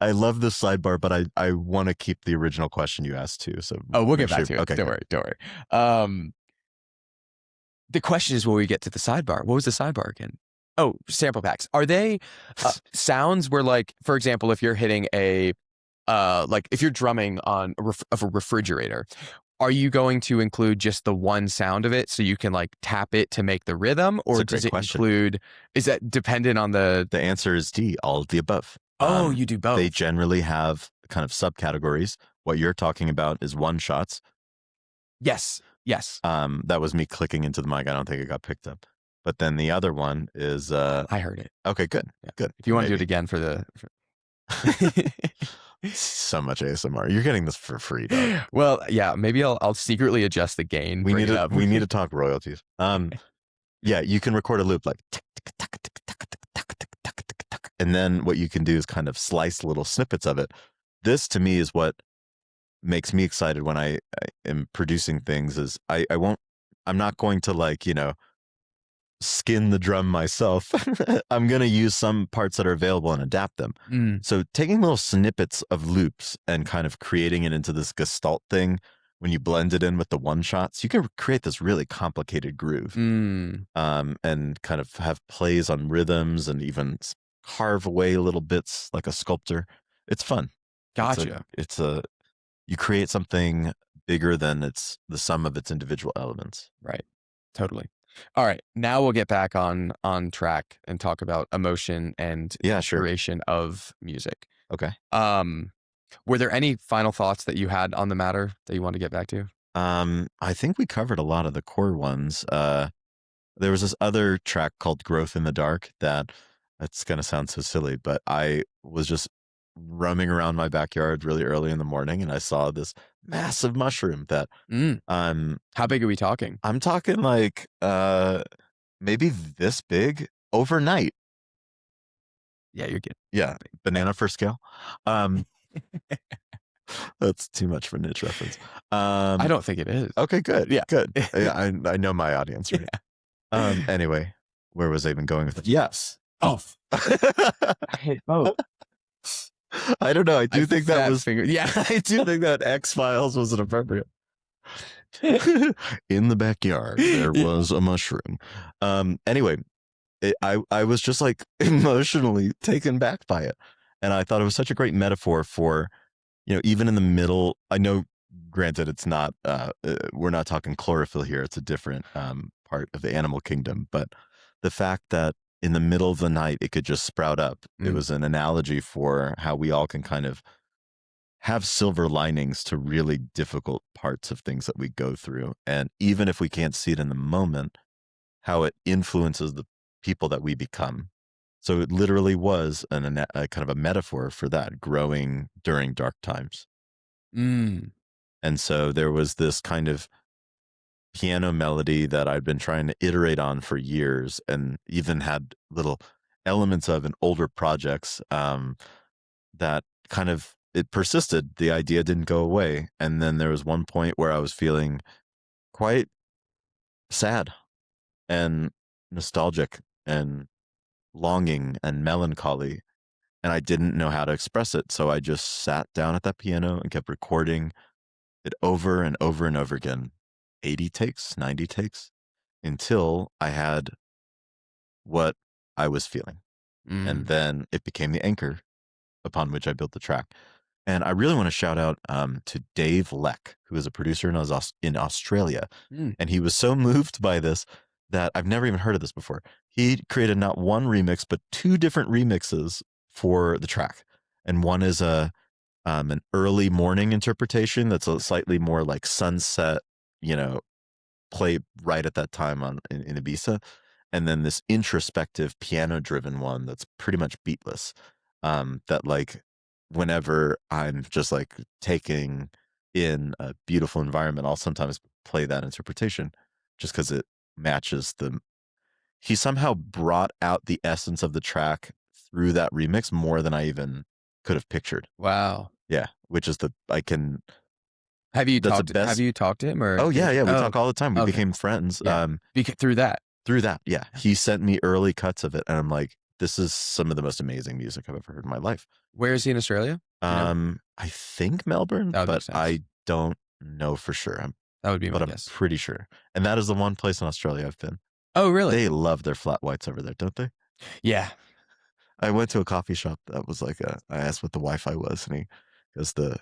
I love this sidebar, but I want to keep the original question you asked too. So we'll get back to it. Okay. Don't worry. The question is, when we get to the sidebar, what was the sidebar again? Oh, sample packs. Are they sounds where, like, for example, if you're hitting like if you're drumming on a refrigerator, are you going to include just the one sound of it so you can like tap it to make the rhythm, or does it include? Is that dependent on the? The answer is D, all of the above. Oh, you do both. They generally have kind of subcategories. What you're talking about is one shots. Yes. That was me clicking into the mic. I don't think it got picked up. But then the other one is I heard it. okay, good. Yeah. Good. If you want to do it again for the so much ASMR. You're getting this for free, dog. Well, yeah, maybe I'll secretly adjust the gain. We need to talk royalties. Yeah, you can record a loop like tick, tick, tick, tick, tick, tick, tick, tick, tick, tick, tick. And then what you can do is kind of slice little snippets of it. This to me is what makes me excited when I am producing things is I'm not going to like, skin the drum myself. I'm going to use some parts that are available and adapt them. So taking little snippets of loops and kind of creating it into this gestalt thing, when you blend it in with the one shots, you can create this really complicated groove and kind of have plays on rhythms and even carve away little bits like a sculptor. It's fun. Gotcha. You create something bigger than it's the sum of its individual elements. Right. Totally. All right. Now we'll get back on track and talk about emotion and creation of music. Okay. Were there any final thoughts that you had on the matter that you want to get back to? I think we covered a lot of the core ones. There was this other track called Growth in the Dark that's going to sound so silly, but I was just roaming around my backyard really early in the morning and I saw this massive mushroom that how big are we talking? I'm talking like maybe this big overnight. Yeah, you're good. Yeah, banana for scale. That's too much for niche reference. I don't think it is. Okay, good. Yeah, good. Yeah, I know my audience, right? Yeah. Anyway, where was I even going with it? Yes. Oh, I hate both. I don't know. I do think that was. Yeah, I do think that X-Files was inappropriate. In the backyard, there was a mushroom. Anyway, I was just like emotionally taken back by it, and I thought it was such a great metaphor for, even in the middle. I know, granted, it's not. We're not talking chlorophyll here. It's a different part of the animal kingdom, but the fact that in the middle of the night it could just sprout up. It was an analogy for how we all can kind of have silver linings to really difficult parts of things that we go through. And even if we can't see it in the moment, how it influences the people that we become. So it literally was a kind of a metaphor for that, growing during dark times. And so there was this kind of piano melody that I'd been trying to iterate on for years and even had little elements of in older projects that kind of, it persisted. The idea didn't go away. And then there was one point where I was feeling quite sad and nostalgic and longing and melancholy. And I didn't know how to express it. So I just sat down at that piano and kept recording it over and over and over again. 80 takes, 90 takes, until I had what I was feeling. And then it became the anchor upon which I built the track. And I really want to shout out to Dave Leck, who is a producer in Australia. And he was so moved by this that I've never even heard of this before. He created not one remix, but 2 different remixes for the track. And one is an early morning interpretation that's a slightly more like sunset, play right at that time in Ibiza. And then this introspective piano driven one that's pretty much beatless. That like whenever I'm just like taking in a beautiful environment, I'll sometimes play that interpretation just because it matches he somehow brought out the essence of the track through that remix more than I even could have pictured. Wow. Yeah. Which is have you talked to him or? Oh yeah. We talk all the time. We became friends. Yeah. Through that. Yeah. He sent me early cuts of it and I'm like, this is some of the most amazing music I've ever heard in my life. Where is he in Australia? I think Melbourne, but I don't know for sure. That would be my guess. I'm pretty sure. And that is the one place in Australia I've been. Oh, really? They love their flat whites over there, don't they? Yeah. I went to a coffee shop that was like I asked what the Wi-Fi was, and he goes, the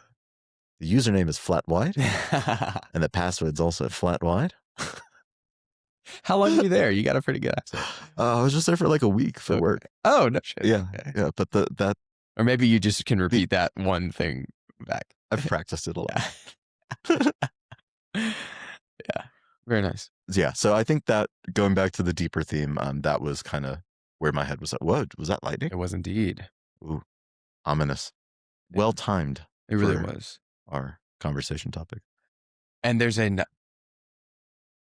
username is flat white, and the password's also flat white. How long were you there? You got a pretty good accent. I was just there for like a week for work. Oh, no shit. Yeah, okay. Yeah. But that, or maybe you just can repeat that one thing back. I've practiced it a lot. Very nice. Yeah. So I think that going back to the deeper theme, that was kind of where my head was at. What was that lightning? It was indeed. Ooh, ominous. Yeah, Well timed it really for was. our conversation topic. And there's wow.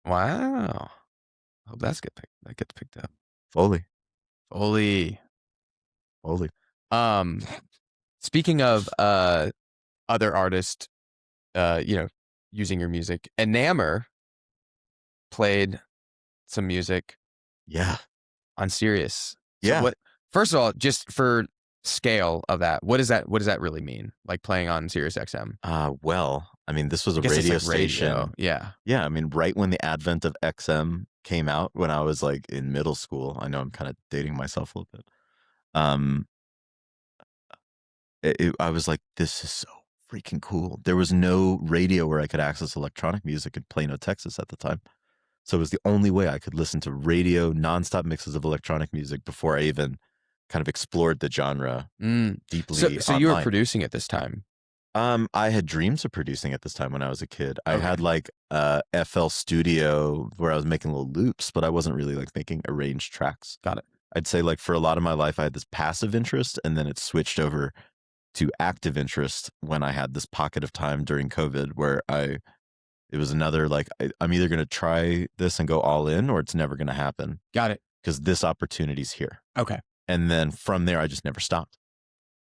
I hope that gets picked up. Foley. Foley. Foley. Speaking of other artists, using your music, Enamor played some music. Yeah. On Sirius. So Yeah. first of all, just for scale of that, what does that really mean? Like playing on Sirius XM? Well, I mean, this was a I guess radio it's like station. radio. Yeah. Yeah. I mean, right when the advent of XM came out when I was like in middle school. I know I'm kind of dating myself a little bit. I was like, this is so freaking cool. There was no radio where I could access electronic music in Plano, Texas at the time. So it was the only way I could listen to radio, nonstop mixes of electronic music before I even kind of explored the genre deeply. So you were producing at this time? I had dreams of producing at this time when I was a kid. I had like FL Studio where I was making little loops, but I wasn't really like making arranged tracks. Got it. I'd say like for a lot of my life, I had this passive interest, and then it switched over to active interest when I had this pocket of time during COVID where it was another like I'm either going to try this and go all in, or it's never going to happen. Got it. Because this opportunity's here. Okay. And then from there, I just never stopped.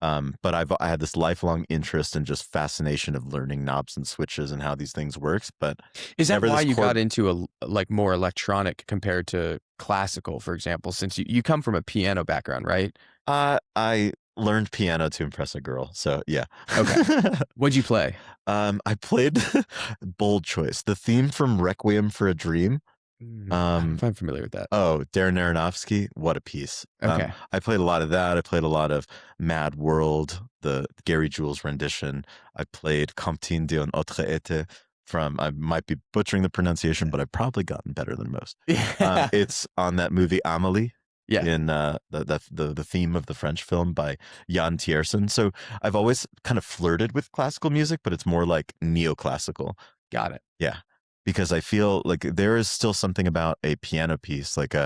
But I had this lifelong interest and just fascination of learning knobs and switches and how these things works. But is that why you got into like more electronic compared to classical, for example? Since you come from a piano background, right? I learned piano to impress a girl. So yeah. Okay. What'd you play? I played bold choice, the theme from Requiem for a Dream. I'm familiar with that. Oh, Darren Aronofsky, what a piece. Okay. I played a lot of that. I played a lot of Mad World, the Gary Jules rendition. I played Comptine d'un autre été from, I might be butchering the pronunciation, but I've probably gotten better than most. It's on that movie Amélie. Yeah. In the theme of the French film by Jan Tiersen. So I've always kind of flirted with classical music, but it's more like neoclassical. Got it. Yeah. Because I feel like there is still something about a piano piece, like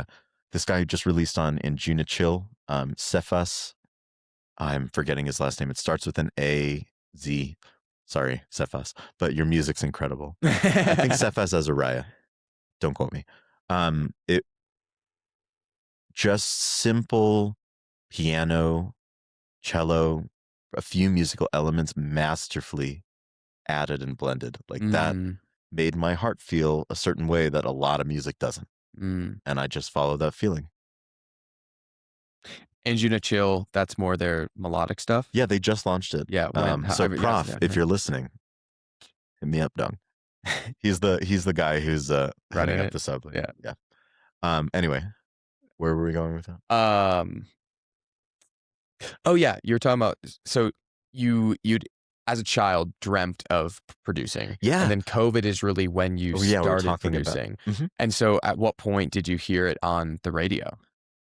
this guy who just released on Injuna Chill, Cephas. I'm forgetting his last name. It starts with an A-Z. Sorry, Cephas. But your music's incredible. I think Cephas Azariah. Don't quote me. It just simple piano, cello, a few musical elements masterfully added and blended. Like that made my heart feel a certain way that a lot of music doesn't. And I just follow that feeling. Injuna Chill, that's more their melodic stuff? Yeah, they just launched it. Yeah. So Prof, if you're listening, hit me up, Dung. He's the guy who's running up the subway. Yeah. Anyway, where were we going with that? Oh yeah, you're talking about, so you'd as a child dreamt of producing. Yeah. And then COVID is really when you started producing. And so at what point did you hear it on the radio?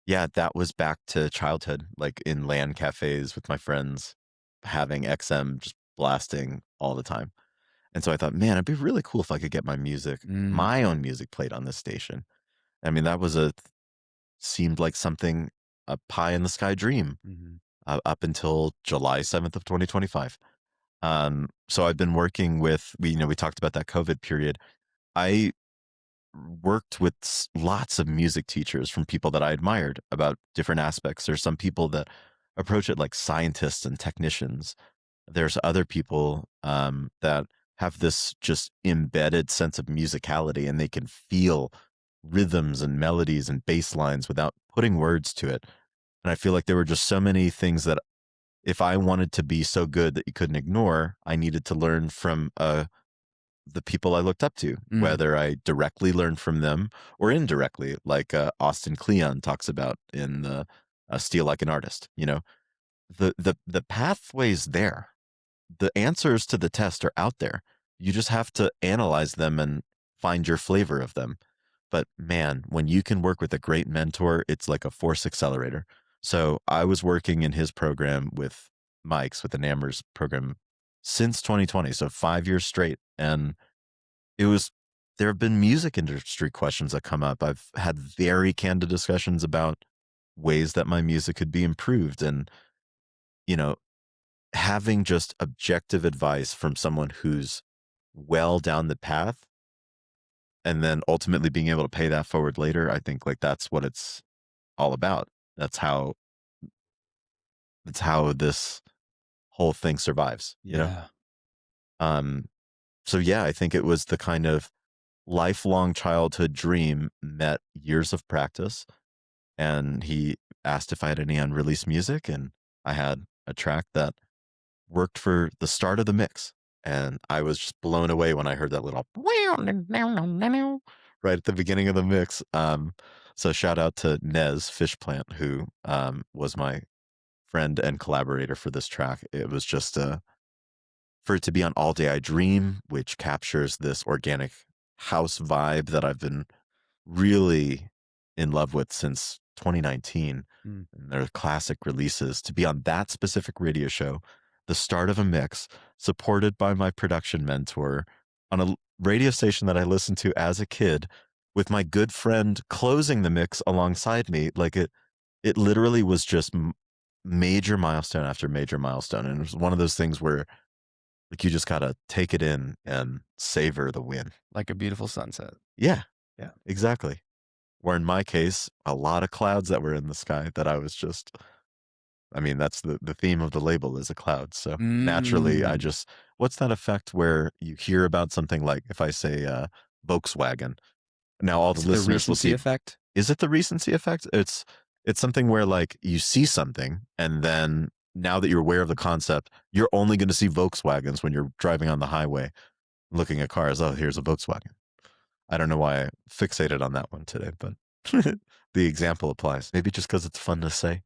Yeah, that was back to childhood, like in LAN cafes with my friends, having XM just blasting all the time. And so I thought, man, it'd be really cool if I could get my music, my own music played on this station. I mean, that was seemed like something, a pie in the sky dream up until July 7th of 2025. So I've been working with, we talked about that COVID period. I worked with lots of music teachers from people that I admired about different aspects. There's some people that approach it like scientists and technicians. There's other people that have this just embedded sense of musicality, and they can feel rhythms and melodies and bass lines without putting words to it. And I feel like there were just so many things that if I wanted to be so good that you couldn't ignore, I needed to learn from the people I looked up to, whether I directly learned from them or indirectly, like Austin Kleon talks about in the Steal Like an Artist. The pathway's there. The answers to the test are out there. You just have to analyze them and find your flavor of them. But man, when you can work with a great mentor, it's like a force accelerator. So I was working in his program with Mike's, with the Nammer's program since 2020. So 5 years straight. And it was there have been music industry questions that come up. I've had very candid discussions about ways that my music could be improved. And, you know, having just objective advice from someone who's well down the path and then ultimately being able to pay that forward later, I think like that's what it's all about. That's how this whole thing survives, you know? Yeah. Um, so yeah, I think it was the kind of lifelong childhood dream met years of practice. And he asked if I had any unreleased music, and I had a track that worked for the start of the mix. And I was just blown away when I heard that little right at the beginning of the mix. So shout out to Nez Fishplant, who was my friend and collaborator for this track. It was just for it to be on All Day I Dream, which captures this organic house vibe that I've been really in love with since 2019. Mm. And their classic releases, to be on that specific radio show, the start of a mix, supported by my production mentor on a radio station that I listened to as a kid, with my good friend closing the mix alongside me. Like it literally was just major milestone after major milestone. And it was one of those things where like you just gotta take it in and savor the win. Like a beautiful sunset. Yeah. Yeah. Exactly. Or in my case, a lot of clouds that were in the sky that I was just, I mean, that's the theme of the label is a cloud. So naturally, I just, what's that effect where you hear about something like if I say Volkswagen, now all the Is it the listeners will recency see, effect? is it the recency effect? It's something where like you see something and then now that you're aware of the concept, you're only going to see Volkswagens when you're driving on the highway looking at cars. Oh, here's a Volkswagen. I don't know why I fixated on that one today, but the example applies. Maybe just because it's fun to say.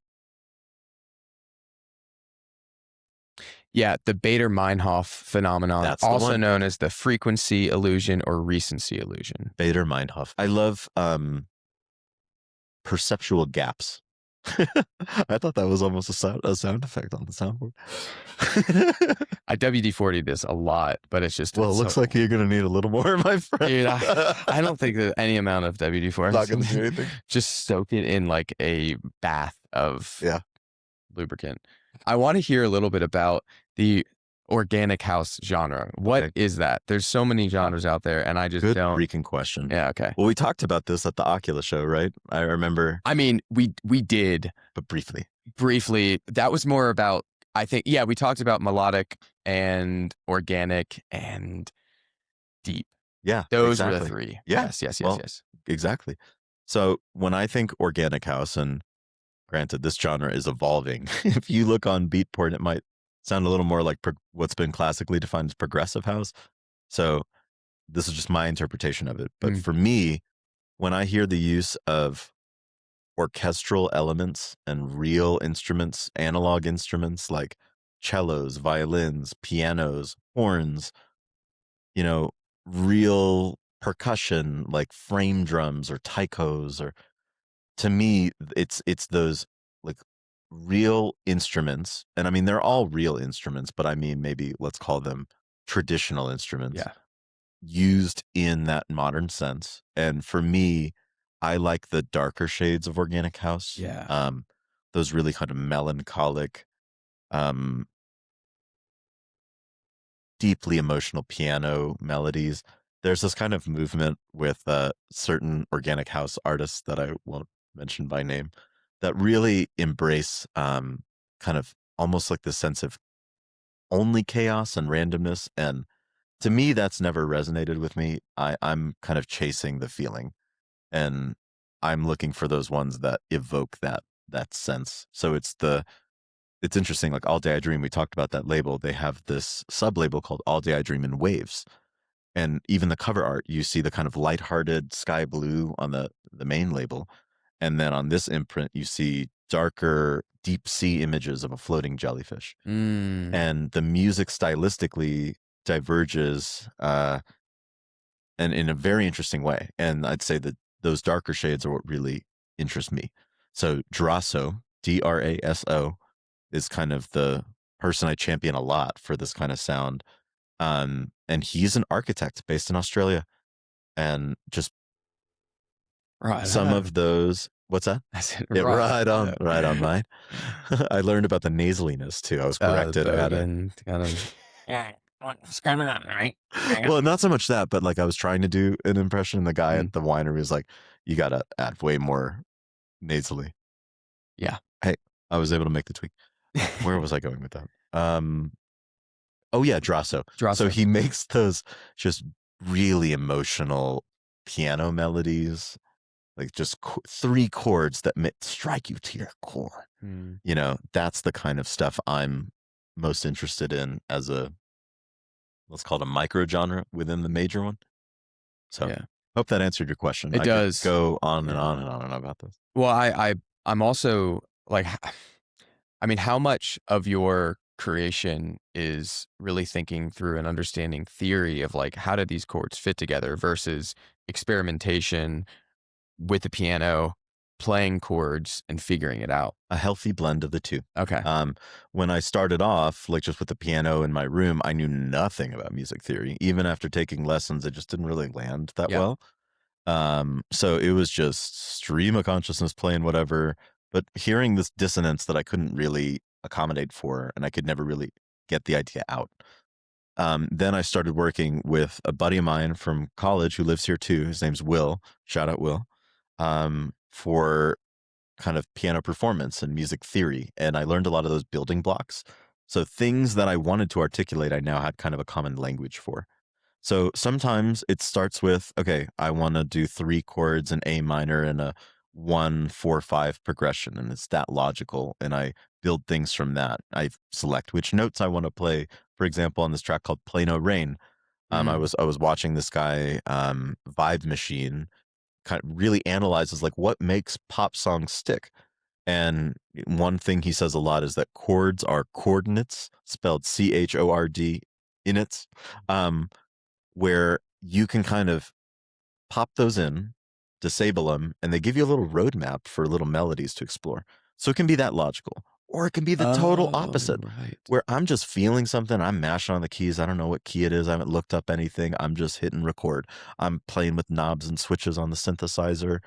Yeah, the Bader-Meinhof phenomenon, That's the also one. known as the frequency illusion or recency illusion. Bader-Meinhof. I love perceptual gaps. I thought that was almost a sound effect on the soundboard. I WD-40 this a lot, but it's just Well, it looks like you're going to need a little more, my friend. Dude, I don't think that any amount of WD-40 Not going to do anything. Just soak it in like a bath of lubricant. I want to hear a little bit about the organic house genre. What is that? There's so many genres out there, and I just Good don't. freaking question. Yeah, okay. Well, we talked about this at the Oculus show, right? I remember. I mean, we did, but briefly. Briefly, that was more about. I think, yeah, we talked about melodic and organic and deep. Yeah, those were the three. Yeah. Yes. Exactly. So when I think organic house, and granted, this genre is evolving. If you look on Beatport, it might sound a little more like what's been classically defined as progressive house. So this is just my interpretation of it. But for me, when I hear the use of orchestral elements and real instruments, analog instruments like cellos, violins, pianos, horns, you know, real percussion like frame drums or taikos, or to me it's those like real instruments. And I mean they're all real instruments, but I mean maybe let's call them traditional instruments. Yeah. Used in that modern sense. And for me, I like the darker shades of organic house. Yeah. Those really kind of melancholic, deeply emotional piano melodies. There's this kind of movement with certain organic house artists that I won't mention by name that really embrace kind of almost like the sense of only chaos and randomness. And to me, that's never resonated with me. I'm kind of chasing the feeling, and I'm looking for those ones that evoke that sense. So it's interesting. Like All Day I Dream, we talked about that label. They have this sub label called All Day I Dream in Waves, and even the cover art, you see the kind of lighthearted sky blue on the main label, and then on this imprint, you see darker deep sea images of a floating jellyfish. And the music stylistically diverges and in a very interesting way. And I'd say that those darker shades are what really interest me. So Draso, Draso, is kind of the person I champion a lot for this kind of sound. And he's an architect based in Australia. and just Right some on. of those. What's that? I said, Yeah, right on. right on mine. I learned about the nasaliness too. I was corrected at it. Bourbon kind of. Yeah, what's going on, right? Well, not so much that, but like I was trying to do an impression. The guy Mm. at the winery was like, "You got to add way more nasally." Yeah. Hey, I was able to make the tweak. Where was I going with that? Oh yeah, Drasso. So Drosso. he makes those just really emotional piano melodies, like just three chords that strike you to your core. Mm. You know, that's the kind of stuff I'm most interested in as a, let's call it a micro genre within the major one. So Yeah. hope that answered your question. It I does. could go on and Yeah. on and on and on about this. Well, I'm also like, I mean, how much of your creation is really thinking through and understanding theory of like how do these chords fit together versus experimentation with the piano, playing chords and figuring it out? A healthy blend of the two. Okay. When I started off, like just with the piano in my room, I knew nothing about music theory. Even after taking lessons, it just didn't really land that Yeah. well. So it was just stream of consciousness playing whatever, but hearing this dissonance that I couldn't really accommodate for, and I could never really get the idea out. Then I started working with a buddy of mine from college who lives here too. His name's Will. Shout out Will. For kind of piano performance and music theory. And I learned a lot of those building blocks. So things that I wanted to articulate, I now had kind of a common language for. So sometimes it starts with, okay, I want to do 3 chords in A minor and a 1-4-5 progression. And it's that logical. And I build things from that. I select which notes I want to play. For example, on this track called Play No Rain, I was watching this guy, Vibe Machine, kind of really analyzes like what makes pop songs stick. And one thing he says a lot is that chords are coordinates, spelled CHORD, inits, where you can kind of pop those in, disable them, and they give you a little roadmap for little melodies to explore. So it can be that logical, or it can be the total opposite, Right. where I'm just feeling something, I'm mashing on the keys, I don't know what key it is, I haven't looked up anything, I'm just hitting record. I'm playing with knobs and switches on the synthesizer.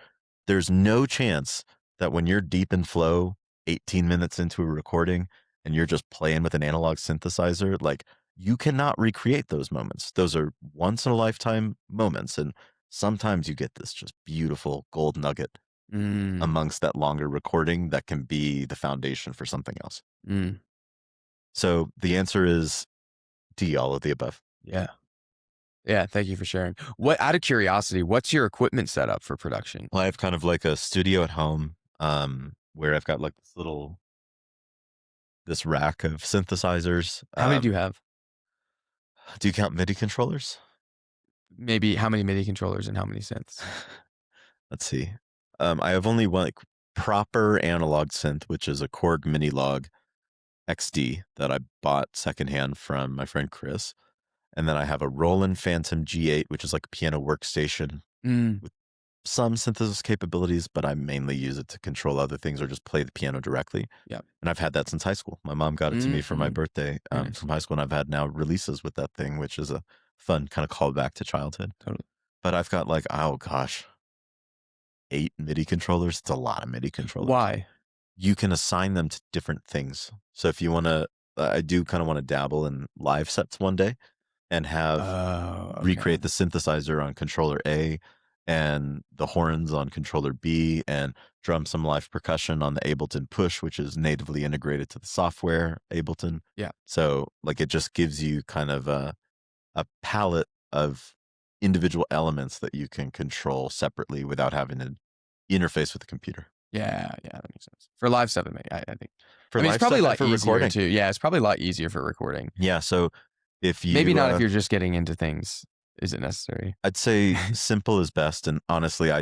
There's no chance that when you're deep in flow, 18 minutes into a recording, and you're just playing with an analog synthesizer, like you cannot recreate those moments. Those are once in a lifetime moments. And sometimes you get this just beautiful gold nugget amongst that longer recording that can be the foundation for something else. So the answer is D, all of the above. Yeah. Yeah. Thank you for sharing. What, out of curiosity, what's your equipment setup for production? Well, I have kind of like a studio at home, where I've got like this rack of synthesizers. How many do you have? Do you count MIDI controllers? Maybe how many MIDI controllers and how many synths? Let's see. I have only one like proper analog synth, which is a Korg Minilog XD that I bought secondhand from my friend Chris. And then I have a Roland Phantom G8, which is like a piano workstation with some synthesis capabilities, but I mainly use it to control other things or just play the piano directly. Yep. And I've had that since high school. My mom got it to me for my birthday Nice. from high school, and I've had now releases with that thing, which is a fun kind of callback to childhood. Totally. But I've got like, oh gosh, 8 MIDI controllers. It's a lot of MIDI controllers. Why? You can assign them to different things. So if you want to, I do kind of want to dabble in live sets one day and have recreate the synthesizer on controller A and the horns on controller B and drum some live percussion on the Ableton Push, which is natively integrated to the software Ableton. Yeah. So like it just gives you kind of a palette of individual elements that you can control separately without having to interface with the computer. Yeah, that makes sense. For live stuff, I think. For I mean, live it's probably a stuff lot and for easier recording too. Yeah, it's probably a lot easier for recording. Yeah, so if you Maybe not if you're just getting into things. Is it necessary? I'd say simple is best. And honestly, I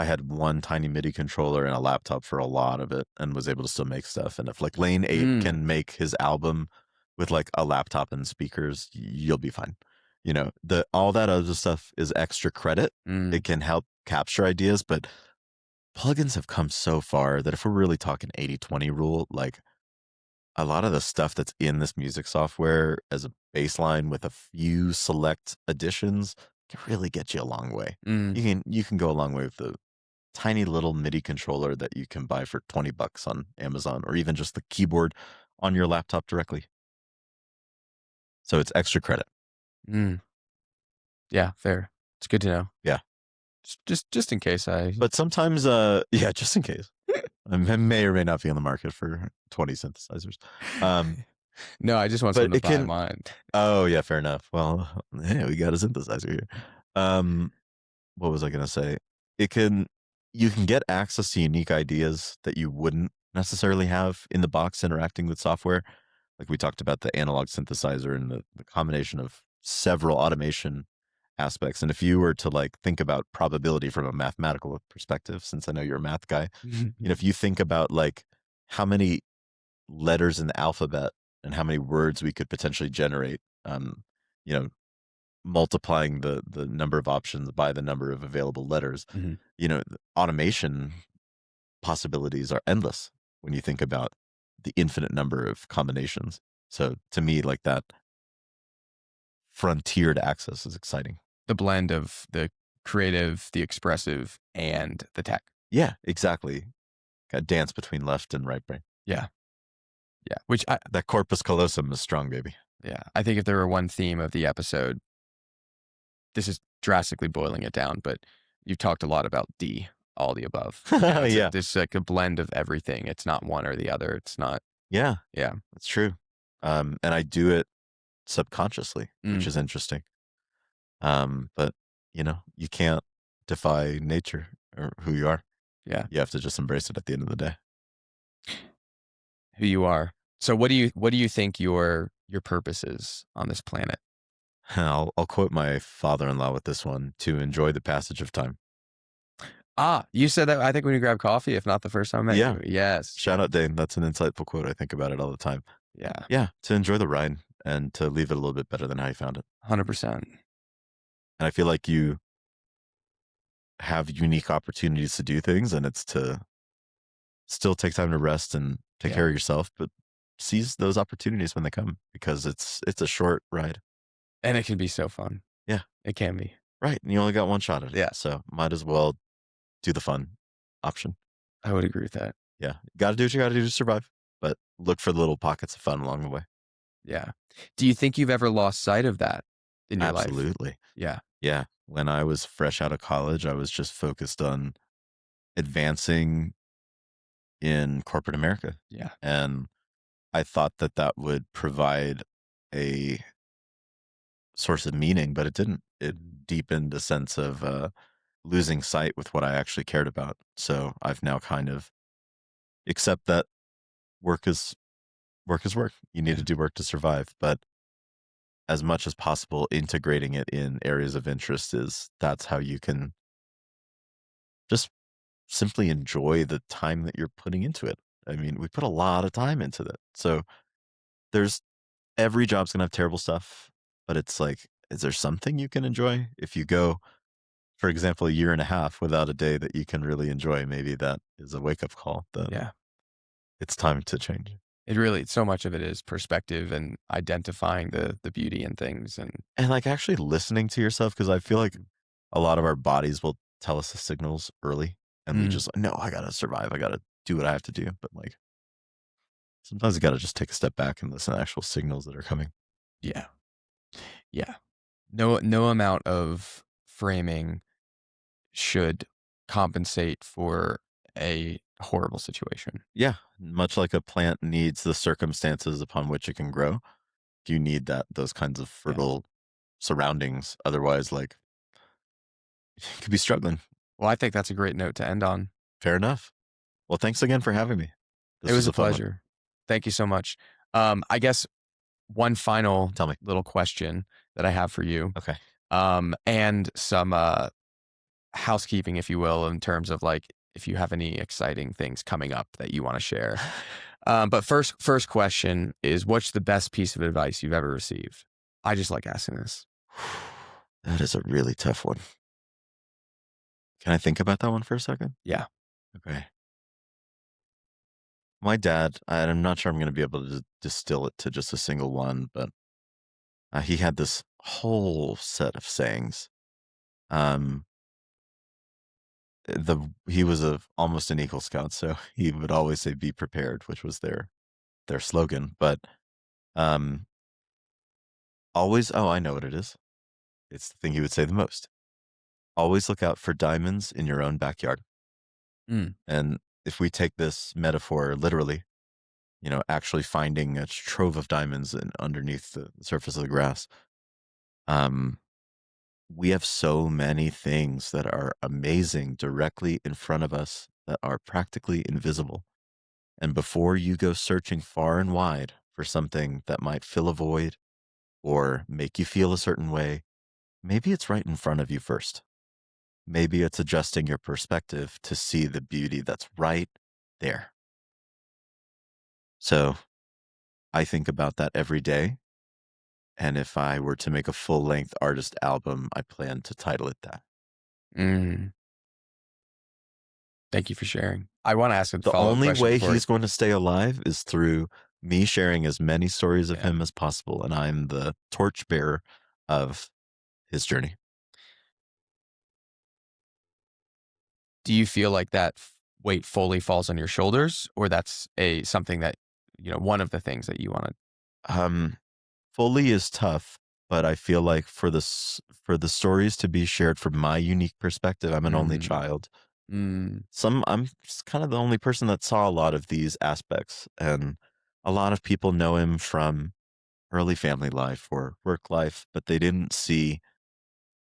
had one tiny MIDI controller and a laptop for a lot of it and was able to still make stuff. And if like Lane 8 can make his album with like a laptop and speakers, you'll be fine. You know, all that other stuff is extra credit. It can help capture ideas, but plugins have come so far that if we're really talking 80-20 rule, like a lot of the stuff that's in this music software as a baseline with a few select additions can really get you a long way. Mm. You can go a long way with the tiny little MIDI controller that you can buy for $20 on Amazon, or even just the keyboard on your laptop directly. So it's extra credit. Mm. Yeah, fair. It's good to know. Yeah. Just in case I. But sometimes, yeah, just in case. I may or may not be on the market for 20 synthesizers. No, I just want but someone to it buy can- mine. Oh, yeah, fair enough. Well, hey, we got a synthesizer here. What was I going to say? You can get access to unique ideas that you wouldn't necessarily have in the box interacting with software. Like we talked about the analog synthesizer and the combination of several automation aspects. And if you were to like think about probability from a mathematical perspective, since I know you're a math guy, if you think about like how many letters in the alphabet and how many words we could potentially generate, you know, multiplying the number of options by the number of available letters, Mhm. the automation possibilities are endless when you think about the infinite number of combinations. So to me, like that frontier to access is exciting. The blend of the creative, the expressive, and the tech. Yeah, exactly. Got to dance between left and right brain. Yeah. Which That corpus callosum is strong, baby. I think if there were one theme of the episode, this is drastically boiling it down, but you've talked a lot about D, all the above. Yeah. It's like a blend of everything. It's not one or the other. It's not. Yeah. Yeah. That's true. And I do it subconsciously, which is interesting. But you can't defy nature or who you are. Yeah. You have to just embrace it at the end of the day. Who you are. So what do you think your purpose is on this planet? I'll quote my father-in-law with this one: to enjoy the passage of time. You said that, I think, when you grab coffee, if not the first time I met Yeah. you. Yes. Shout out, Dane. That's an insightful quote. I think about it all the time. Yeah. Yeah, to enjoy the ride and to leave it a little bit better than how you found it. 100%. And I feel like you have unique opportunities to do things, and it's to still take time to rest and take care of yourself, but seize those opportunities when they come, because it's a short ride. And it can be so fun. Yeah. It can be. Right. And you only got one shot at it. Yeah. So might as well do the fun option. I would agree with that. Yeah. Got to do what you got to do to survive, but look for the little pockets of fun along the way. Yeah. Do you think you've ever lost sight of that in your life? Absolutely. Yeah. Yeah. When I was fresh out of college, I was just focused on advancing in corporate America. Yeah. And I thought that would provide a source of meaning, but it didn't. It deepened a sense of losing sight with what I actually cared about. So I've now kind of accept that work is work. You need to do work to survive, but as much as possible, integrating it in areas of interest that's how you can just simply enjoy the time that you're putting into it. I mean, we put a lot of time into it. So every job's gonna have terrible stuff, but it's like, is there something you can enjoy? If you go, for example, a year and a half without a day that you can really enjoy, maybe that is a wake-up call that it's time to change. It really, so much of it is perspective and identifying the beauty in things and like actually listening to yourself, because I feel like a lot of our bodies will tell us the signals early, and we just no, I gotta survive, I gotta do what I have to do. But like sometimes you gotta just take a step back and listen to actual signals that are coming. Yeah. No amount of framing should compensate for a horrible situation. Yeah, much like a plant needs the circumstances upon which it can grow, you need those kinds of fertile surroundings. Otherwise, like, you could be struggling. Well, I think that's a great note to end on. Fair enough. Well, thanks again for having me. It was a pleasure. Thank you so much. I guess one final Tell me. little question that I have for you. Okay. And some housekeeping, if you will, in terms of like if you have any exciting things coming up that you want to share. But first question is, what's the best piece of advice you've ever received? I just like asking this. That is a really tough one. Can I think about that one for a second? Yeah. Okay. My dad, I'm not sure I'm going to be able to distill it to just a single one, but he had this whole set of sayings Um, he was almost an Eagle Scout, so he would always say "Be prepared," which was their slogan. But um, always, oh, I know what it is. It's the thing he would say the most. Always look out for diamonds in your own backyard. Mm. And if we take this metaphor literally, actually finding a trove of diamonds underneath the surface of the grass, um, we have so many things that are amazing directly in front of us that are practically invisible. And before you go searching far and wide for something that might fill a void or make you feel a certain way, maybe it's right in front of you first. Maybe it's adjusting your perspective to see the beauty that's right there. So I think about that every day. And if I were to make a full length artist album, I plan to title it that. Mm. Thank you for sharing. I want to ask a The follow-up only question way before. he's going to stay alive is through me sharing as many stories of Yeah. him as possible. And I'm the torchbearer of his journey. Do you feel like that weight fully falls on your shoulders, or that's something that, one of the things that you want to? Um, Fully is tough, but I feel like for the stories to be shared from my unique perspective, I'm an only child. Mm. I'm just kind of the only person that saw a lot of these aspects, and a lot of people know him from early family life or work life, but they didn't see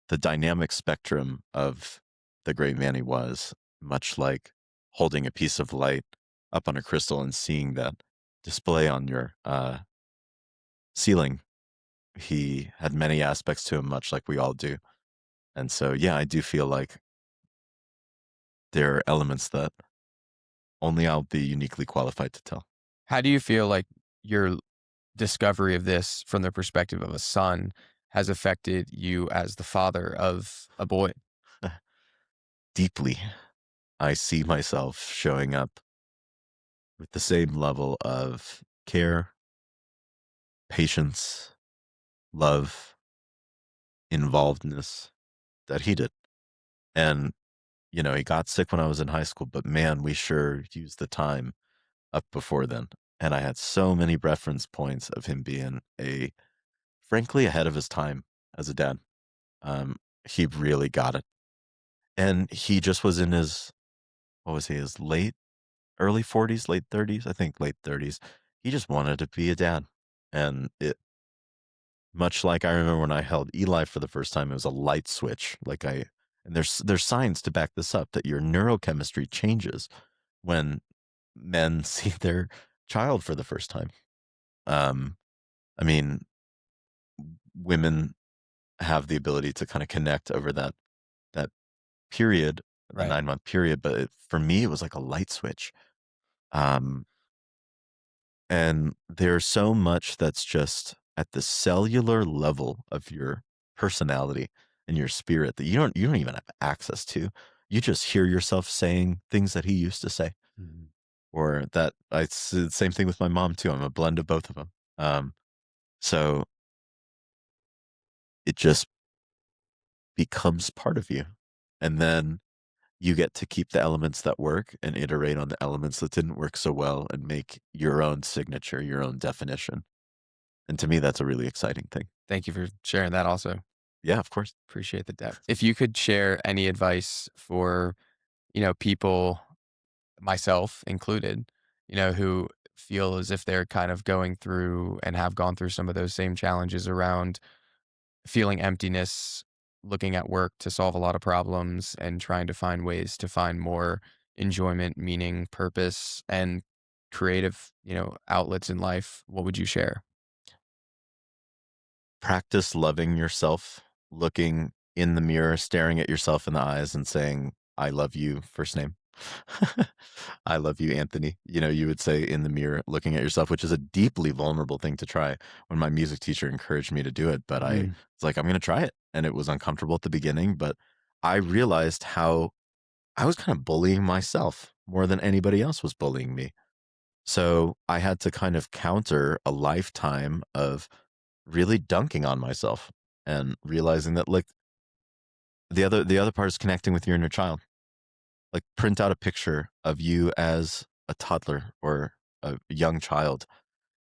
the dynamic spectrum of the great man he was, much like holding a piece of light up on a crystal and seeing that display on your ceiling. He had many aspects to him, much like we all do. And so, yeah, I do feel like there are elements that only I'll be uniquely qualified to tell. How do you feel like your discovery of this from the perspective of a son has affected you as the father of a boy? Deeply, I see myself showing up with the same level of care, patience, love, involvedness that he did. And, he got sick when I was in high school, but man, we sure used the time up before then. And I had so many reference points of him being frankly, ahead of his time as a dad. He really got it. And he just was in what was he, his early 40s, late 30s? I think late 30s. He just wanted to be a dad. And much like I remember when I held Eli for the first time, it was a light switch. And there's science to back this up that your neurochemistry changes when men see their child for the first time. I mean, women have the ability to kind of connect over that period, the Right. 9-month period, but for me, it was like a light switch. Um, and there's so much that's just at the cellular level of your personality and your spirit that you don't even have access to. You just hear yourself saying things that he used to say, Mhm. or that it's the same thing with my mom too. I'm a blend of both of them. So it just becomes part of you. And then you get to keep the elements that work and iterate on the elements that didn't work so well and make your own signature, your own definition. And to me, that's a really exciting thing. Thank you for sharing that also. Yeah, of course. Appreciate the depth. If you could share any advice for, people, myself included, who feel as if they're kind of going through and have gone through some of those same challenges around feeling emptiness, looking at work to solve a lot of problems and trying to find ways to find more enjoyment, meaning, purpose, and creative, outlets in life, what would you share? Practice loving yourself, looking in the mirror, staring at yourself in the eyes and saying, I love you, first name. I love you, Anthony. You would say in the mirror, looking at yourself, which is a deeply vulnerable thing to try when my music teacher encouraged me to do it. But I Mm. was like, I'm going to try it. And it was uncomfortable at the beginning, but I realized how I was kind of bullying myself more than anybody else was bullying me. So I had to kind of counter a lifetime of really dunking on myself and realizing that, like, The other part is connecting with your inner child. Like print out a picture of you as a toddler or a young child.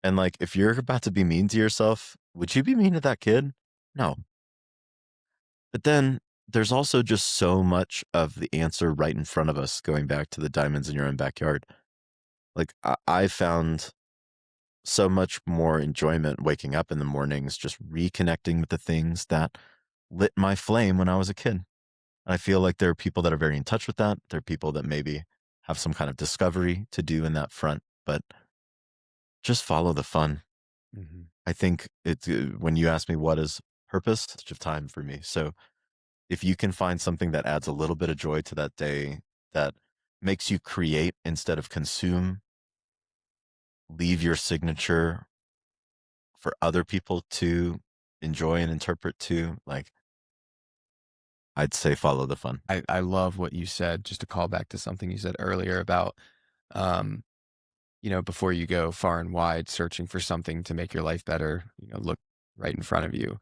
And like if you're about to be mean to yourself, would you be mean to that kid? No. But then there's also just so much of the answer right in front of us, going back to the diamonds in your own backyard. Like I found so much more enjoyment waking up in the mornings, just reconnecting with the things that lit my flame when I was a kid. I feel like there are people that are very in touch with that. There are people that maybe have some kind of discovery to do in that front, but just follow the fun. Mm-hmm. I think it's when you ask me what is purpose, it's of time for me. So if you can find something that adds a little bit of joy to that day, that makes you create instead of consume, leave your signature for other people to enjoy and interpret too, like I'd say follow the fun. I love what you said, just to call back to something you said earlier about, um, before you go far and wide searching for something to make your life better, look right in front of you.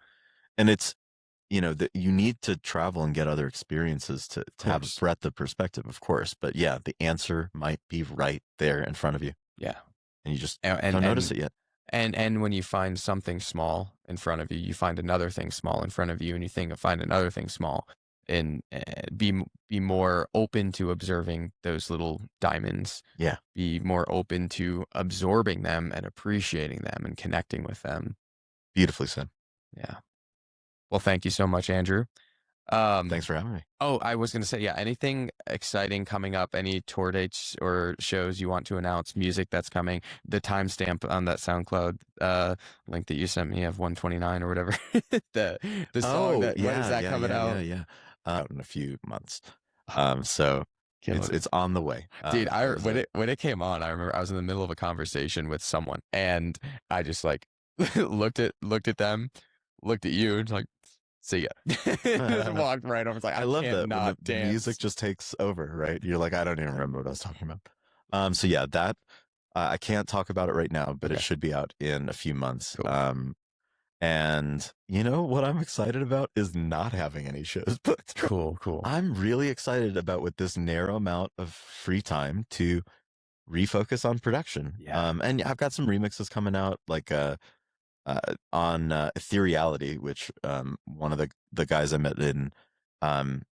And it's, that you need to travel and get other experiences to have a Course. breadth of perspective, of course. But yeah, the answer might be right there in front of you. Yeah. And you just And don't notice it yet. and when you find something small in front of you, you find another thing small in front of you, and you find another thing small, and be more open to observing those little diamonds. Yeah. Be more open to absorbing them and appreciating them and connecting with them. Beautifully said. Yeah. Well, thank you so much, Andrew. Thanks for having me. Oh, I was going to say, yeah, anything exciting coming up, any tour dates or shows you want to announce, music that's coming, the timestamp on that SoundCloud link that you sent me of 129 or whatever, the song when is that coming out? Yeah. Out in a few months. Oh, So killing it. it's on the way. Dude, when it came on, I remember I was in the middle of a conversation with someone, and I just like looked at them, looked at you, and like, see ya. Just walked right over. It's like, I love that when not the dance. music just takes over, right? You're like, I don't even remember what I was talking about. So yeah, that I can't talk about it right now, but it Okay. should be out in a few months. Cool. And what I'm excited about is not having any shows booked. Cool. I'm really excited about with this narrow amount of free time to refocus on production. Yeah. And I've got some remixes coming out, like on Ethereality, which one of the guys I met in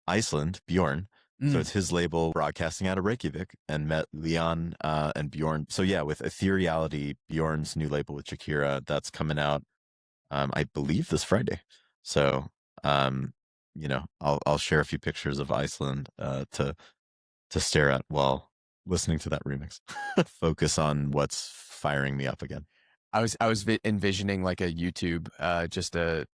Iceland, Bjorn. So it's his label broadcasting out of Reykjavik, and met Leon and Bjorn. So yeah, with Ethereality, Bjorn's new label with Shakira, that's coming out, I believe this Friday. So I'll share a few pictures of Iceland to stare at while listening to that remix. Focus on what's firing me up again. I was envisioning like a YouTube, just a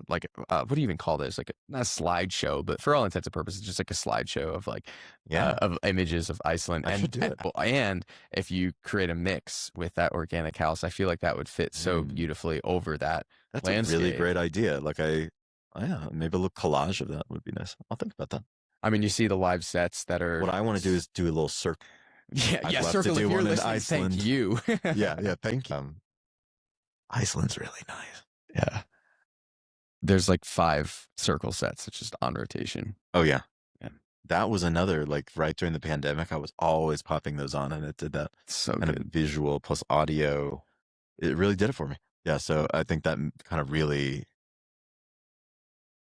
what do you even call this? Like not a slideshow, but for all intents and purposes, just like a slideshow of like of images of Iceland. I should do it. And if you create a mix with that organic house, I feel like that would fit so beautifully over that. That's landscape. a really great idea. Like maybe a little collage of that would be nice. I'll think about that. I mean, you see the live sets that are. What I want to do is do a little circle. Yeah, circle. If you're listening, Iceland. Thank you. yeah, thank you. Iceland's really nice. Yeah. There's like 5 circle sets. It's just on rotation. Oh yeah. Yeah. That was another, like right during the pandemic, I was always popping those on, and it did that So kind good. of visual plus audio. It really did it for me. Yeah. So I think that kind of really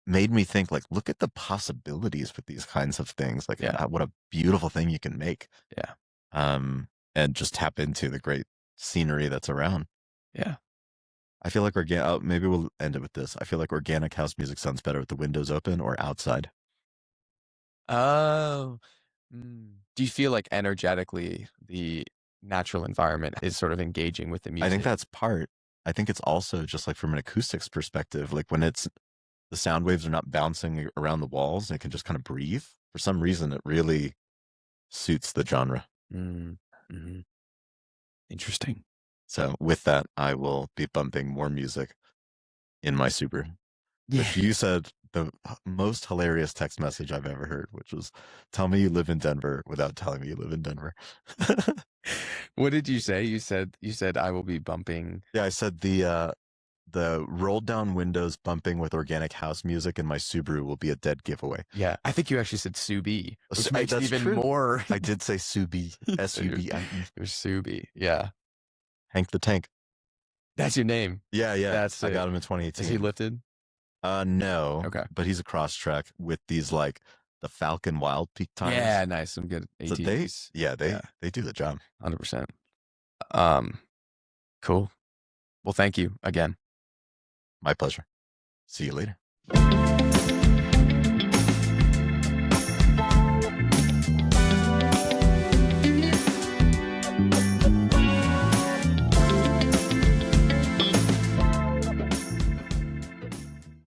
made me think, like, look at the possibilities with these kinds of things. Like what a beautiful thing you can make. Yeah. And just tap into the great scenery that's around. Yeah. I feel like maybe we'll end it with this. I feel like organic house music sounds better with the windows open or outside. Oh. Do you feel like energetically the natural environment is sort of engaging with the music? I think that's part. I think it's also just like from an acoustics perspective, like when the sound waves are not bouncing around the walls and it can just kind of breathe. For some reason, it really suits the genre. Mm-hmm. Interesting. So with that, I will be bumping more music in my Super. Yeah. But you said the most hilarious text message I've ever heard, which was, tell me you live in Denver without telling me you live in Denver. What did you say? You said I will be bumping. Yeah, I said the the rolled down windows bumping with organic house music in my Subaru will be a dead giveaway. Yeah, I think you actually said Subi, which makes it That's even true. more. I did say Subi, S-U-B-I-E. It was Subi. Yeah, Hank the Tank. that's your name. Yeah, That's I got it. him in 2018. Is he lifted? No. Okay. But he's a cross track with these like the Falcon Wild Peak tires. Yeah, nice. Some good So ATVs. they do the job. 100%. Cool. Well, thank you again. My pleasure. See you later.